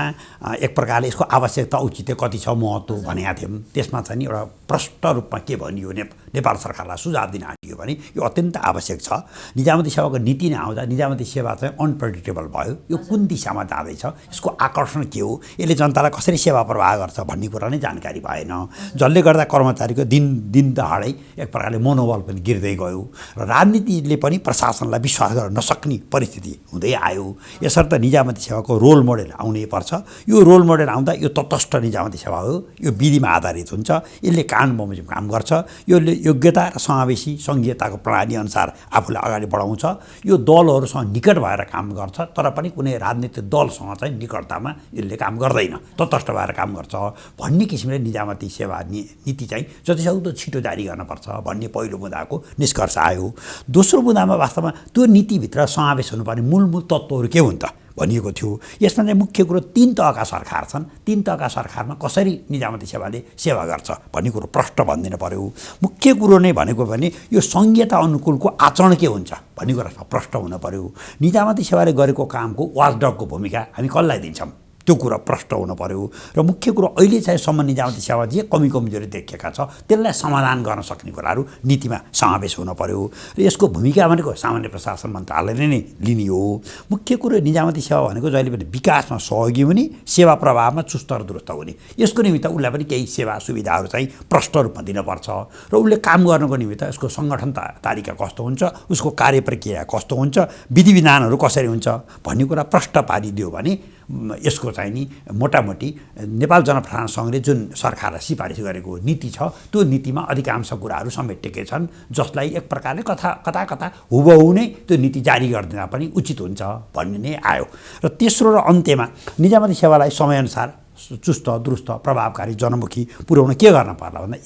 एक प्रकारले यसको आवश्यकता औचित्य कति छ महत्त्व भनेका थियौँ। त्यसमा चाहिँ एउटा प्रष्ट रूपमा के भनियो नेपाल सरकारलाई सुझाव दिन आँटियो भने यो अत्यन्त आवश्यक छ। निजामती सेवाको नीति नआउँदा निजामती सेवा चाहिँ अनप्रेडिक्टेबल भयो। यो कुन दिशामा जाँदैछ, यसको आकर्षण के हो, यसले जनतालाई कसरी सेवा प्रवाह गर्छ भन्ने कुरा नै जानकारी भएन, जसले गर्दा कर्मचारीको दिन दहाडै एक प्रकारले मनोबल पनि गिर्दै गयो र राजनीतिले पनि प्रशासनलाई विश्वास गर्न नसक्ने परिस्थिति हुँदै आयो। यसर्थ निजामती सेवाको रोल मोडेल आउनै पर्छ। यो रोल मोडेल आउँदा यो तटस्थ निजामती सेवा हो, यो विधिमा आधारित हुन्छ, यसले कानुन बमोजिम काम गर्छ, यसले योग्यता र समावेशी सङ्घीयताको प्रणाली अनुसार आफूलाई अगाडि बढाउँछ, यो दलहरूसँग निकट भएर काम गर्छ तर पनि कुनै राजनीतिक दलसँग चाहिँ निकटतामा यसले काम गर्दैन, तटस्थ भएर काम गर्छ भन्ने किसिमले निजामती सेवा नीति चाहिँ जतिसक्दो छिटो जारी गर्नुपर्छ भन्ने पहिलो बुँदाको निष्कर्ष आयो। दोस्रो बुँदामा वास्तवमा त्यो नीतिभित्र समावेश हुनुपर्ने मूल तत्त्वहरू के हुन् त भनिएको थियो। यसमा चाहिँ मुख्य कुरो 3 तहका सरकार छन्। 3 तहका सरकारमा कसरी निजामती सेवाले सेवा गर्छ भन्ने कुरो प्रष्ट भनिदिनु पर्यो। मुख्य कुरो नै भनेको भने यो सङ्घीयता अनुकूलको आचरण के हुन्छ भन्ने कुरा प्रष्ट हुन पर्यो। निजामती सेवाले गरेको कामको वाचडगको भूमिका हामी कसलाई दिन्छौँ त्यो कुरा प्रष्ट हुन पर्यो। र मुख्य कुरो अहिले चाहिँ सम्म निजामती सेवा जे कमी कमजोरी देखिएका छ त्यसलाई समाधान गर्न सक्ने कुराहरू नीतिमा समावेश हुन पर्यो र यसको भूमिका भनेको सामान्य प्रशासन मन्त्रालयले नै लिने हो। मुख्य कुरो निजामती सेवा भनेको जहिले पनि विकासमा सहयोगी हुने, सेवा प्रवाहमा चुस्त र दुरुस्त हुने। यसको निमित्त उसलाई पनि केही सेवा सुविधाहरू चाहिँ प्रष्ट रूपमा दिनुपर्छ र उसले काम गर्नको निमित्त यसको सङ्गठन तालिका कस्तो हुन्छ, उसको कार्य प्रक्रिया कस्तो हुन्छ, विधि विधानहरू कसरी हुन्छ भन्ने कुरा प्रष्ट पारिदियो भने यसको चाहिँ नि मोटामोटी नेपाल जनप्रशासन सङ्घले जुन सरकारलाई सिफारिस गरेको नीति छ त्यो नीतिमा अधिकांश कुराहरू समेटिएकै छन्, जसलाई एक प्रकारले कता हुबहु नै त्यो नीति जारी गरिदिँदा पनि उचित हुन्छ भन्ने नै आयो। र तेस्रो र अन्त्यमा निजामती सेवालाई समयअनुसार चुस्त दुरुस्त प्रभावकारी जनमुखी पुर्याउन के गर्न पर्ला भन्दा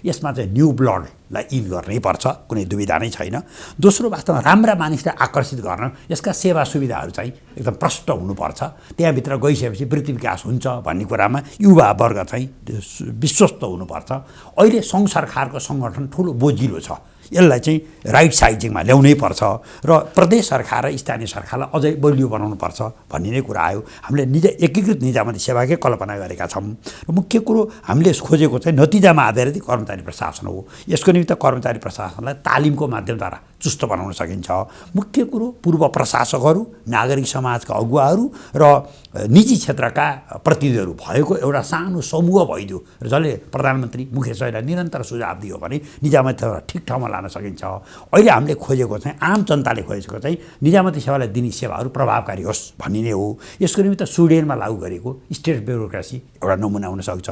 यसमा चाहिँ न्यू ब्लडलाई इन गर्नै पर्छ, कुनै दुविधा नै छैन। दोस्रो वास्तवमा राम्रा मानिसलाई आकर्षित गर्न यसका सेवा सुविधाहरू चाहिँ एकदम प्रष्ट हुनुपर्छ। त्यहाँभित्र गइसकेपछि वृत्ति विकास हुन्छ भन्ने कुरामा युवा वर्ग चाहिँ विश्वस्त हुनुपर्छ। अहिले सङ्घ सरकारको सङ्गठन ठुलो बोझिलो छ, यसलाई चाहिँ राइट साइजिङमा ल्याउनै पर्छ र प्रदेश सरकार र स्थानीय सरकारलाई अझै बलियो बनाउनु पर्छ भन्ने नै कुरा आयो। हामीले एकीकृत निजामती सेवाकै कल्पना गरेका छौँ र मुख्य कुरो हामीले खोजेको चाहिँ नतिजामा आधारित कर्मचारी प्रशासन हो। यसको निमित्त कर्मचारी प्रशासनलाई तालिमको माध्यमद्वारा चुस्त बनाउन सकिन्छ। मुख्य कुरो पूर्व प्रशासकहरू, नागरिक समाजका अगुवाहरू र निजी क्षेत्रका प्रतिनिधिहरू भएको एउटा सानो समूह भइदियो र जसले प्रधानमन्त्री मुख्य सचिवलाई निरन्तर सुझाव दियो भने निजामती सेवा ठिक ठाउँमा लान सकिन्छ। अहिले हामीले खोजेको चाहिँ आम जनताले खोजेको चाहिँ निजामती सेवालाई दिने सेवाहरू प्रभावकारी होस् भन्ने नै हो। यसको निमित्त स्विडेनमा लागू गरेको स्टेट ब्युरोक्रेसी एउटा नमुना हुनसक्छ।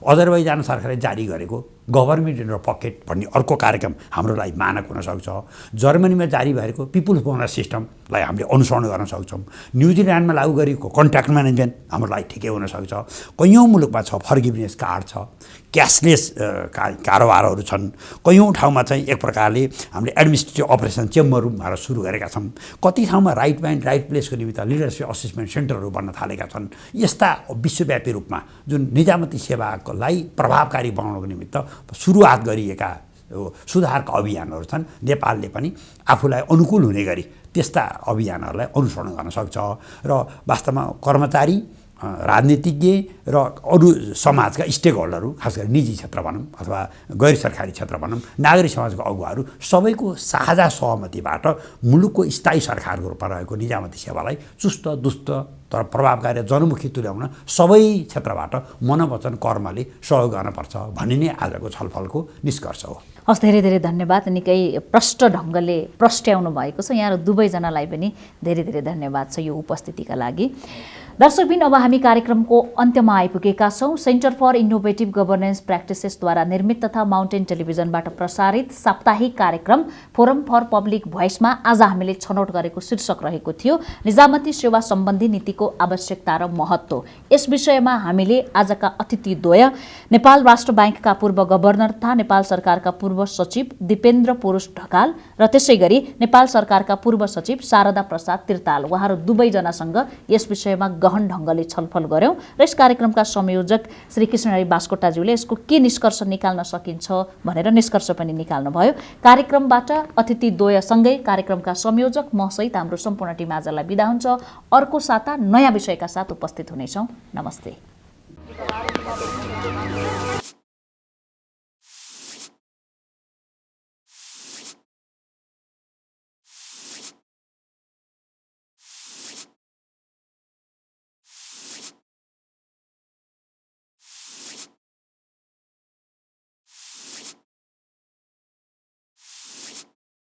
अजरबैजान सरकारले जारी गरेको गभर्मेन्ट इन पकेट भन्ने अर्को कार्यक्रम हाम्रो लागि मानक हुनसक्छ। जर्मनीमा जारी भएको पिपुल्स बोनस सिस्टमलाई हामीले अनुसरण गर्न सक्छौँ। न्युजिल्यान्डमा लागू गरेको कन्ट्र्याक्ट म्यानेजमेन्ट हाम्रो लागि ठिकै हुनसक्छ। कैयौँ मुलुकमा छ फर्गिभनेस कार्ड छ, क्यासलेस कारोबारहरू छन्। कैयौँ ठाउँमा चाहिँ एक प्रकारले हामीले एडमिनिस्ट्रेटिभ अपरेसन चेम्बरबाट सुरु गरेका छौँ। कति ठाउँमा राइट माइन्ड राइट प्लेसको निमित्त लिडरसिप असेसमेन्ट सेन्टरहरू बन्न थालेका छन्। यस्ता विश्वव्यापी रूपमा जुन निजामती सेवालाई प्रभावकारी बनाउनको निमित्त सुरुवात गरिएका सुधारका अभियानहरू छन्। नेपालले पनि आफूलाई अनुकूल हुने गरी त्यस्ता अभियानहरूलाई अनुसरण गर्न सक्छ र वास्तवमा कर्मचारी, राजनीतिज्ञ र अरू समाजका स्टेक होल्डरहरू, खास गरी निजी क्षेत्र भनौँ अथवा गैर सरकारी क्षेत्र भनौँ, नागरिक समाजको अगुवाहरू सबैको साझा सहमतिबाट मुलुकको स्थायी सरकारको रूपमा रहेको निजामती सेवालाई चुस्त दुस्त तर प्रभावकारी जनमुखी तुल्याउन सबै क्षेत्रबाट मनोवचन कर्मले सहयोग गर्नुपर्छ भन्ने नै आजको छलफलको निष्कर्ष हो। हस्, धेरै धेरै धन्यवाद। निकै प्रष्ट ढङ्गले प्रस्ट्याउनु भएको छ। यहाँ दुवैजनालाई पनि धेरै धेरै धन्यवाद छ यो उपस्थितिका लागि। दर्शकबिन, अब हामी कार्यक्रमको अन्त्यमा आइपुगेका छौँ। सेन्टर फर इनोभेटिभ गभर्नेन्स प्र्याक्टिसेसद्वारा निर्मित तथा माउन्टेन टेलिभिजनबाट प्रसारित साप्ताहिक कार्यक्रम फोरम फर पब्लिक भोइसमा आज हामीले छनौट गरेको शीर्षक रहेको थियो निजामती सेवा सम्बन्धी नीतिको आवश्यकता र महत्त्व। यस विषयमा हामीले आजका अतिथिद्वय नेपाल राष्ट्र ब्याङ्कका पूर्व गभर्नर तथा नेपाल सरकारका पूर्व सचिव दिपेन्द्र पुरुष ढकाल र त्यसै गरी नेपाल सरकारका पूर्व सचिव शारदा प्रसाद तिर्ताल, उहाँहरू दुवैजनासँग यस विषयमा गहन ढङ्गले छलफल गऱ्यौँ र यस कार्यक्रमका संयोजक श्री कृष्णहरि बास्कोटाज्यूले यसको के निष्कर्ष निकाल्न सकिन्छ भनेर निष्कर्ष पनि निकाल्नुभयो। कार्यक्रमबाट अतिथिद्वयसँगै कार्यक्रमका संयोजक म सहित हाम्रो सम्पूर्ण टिम आजलाई बिदा हुन्छ। अर्को साता नयाँ विषयका साथ उपस्थित हुनेछौँ। नमस्ते।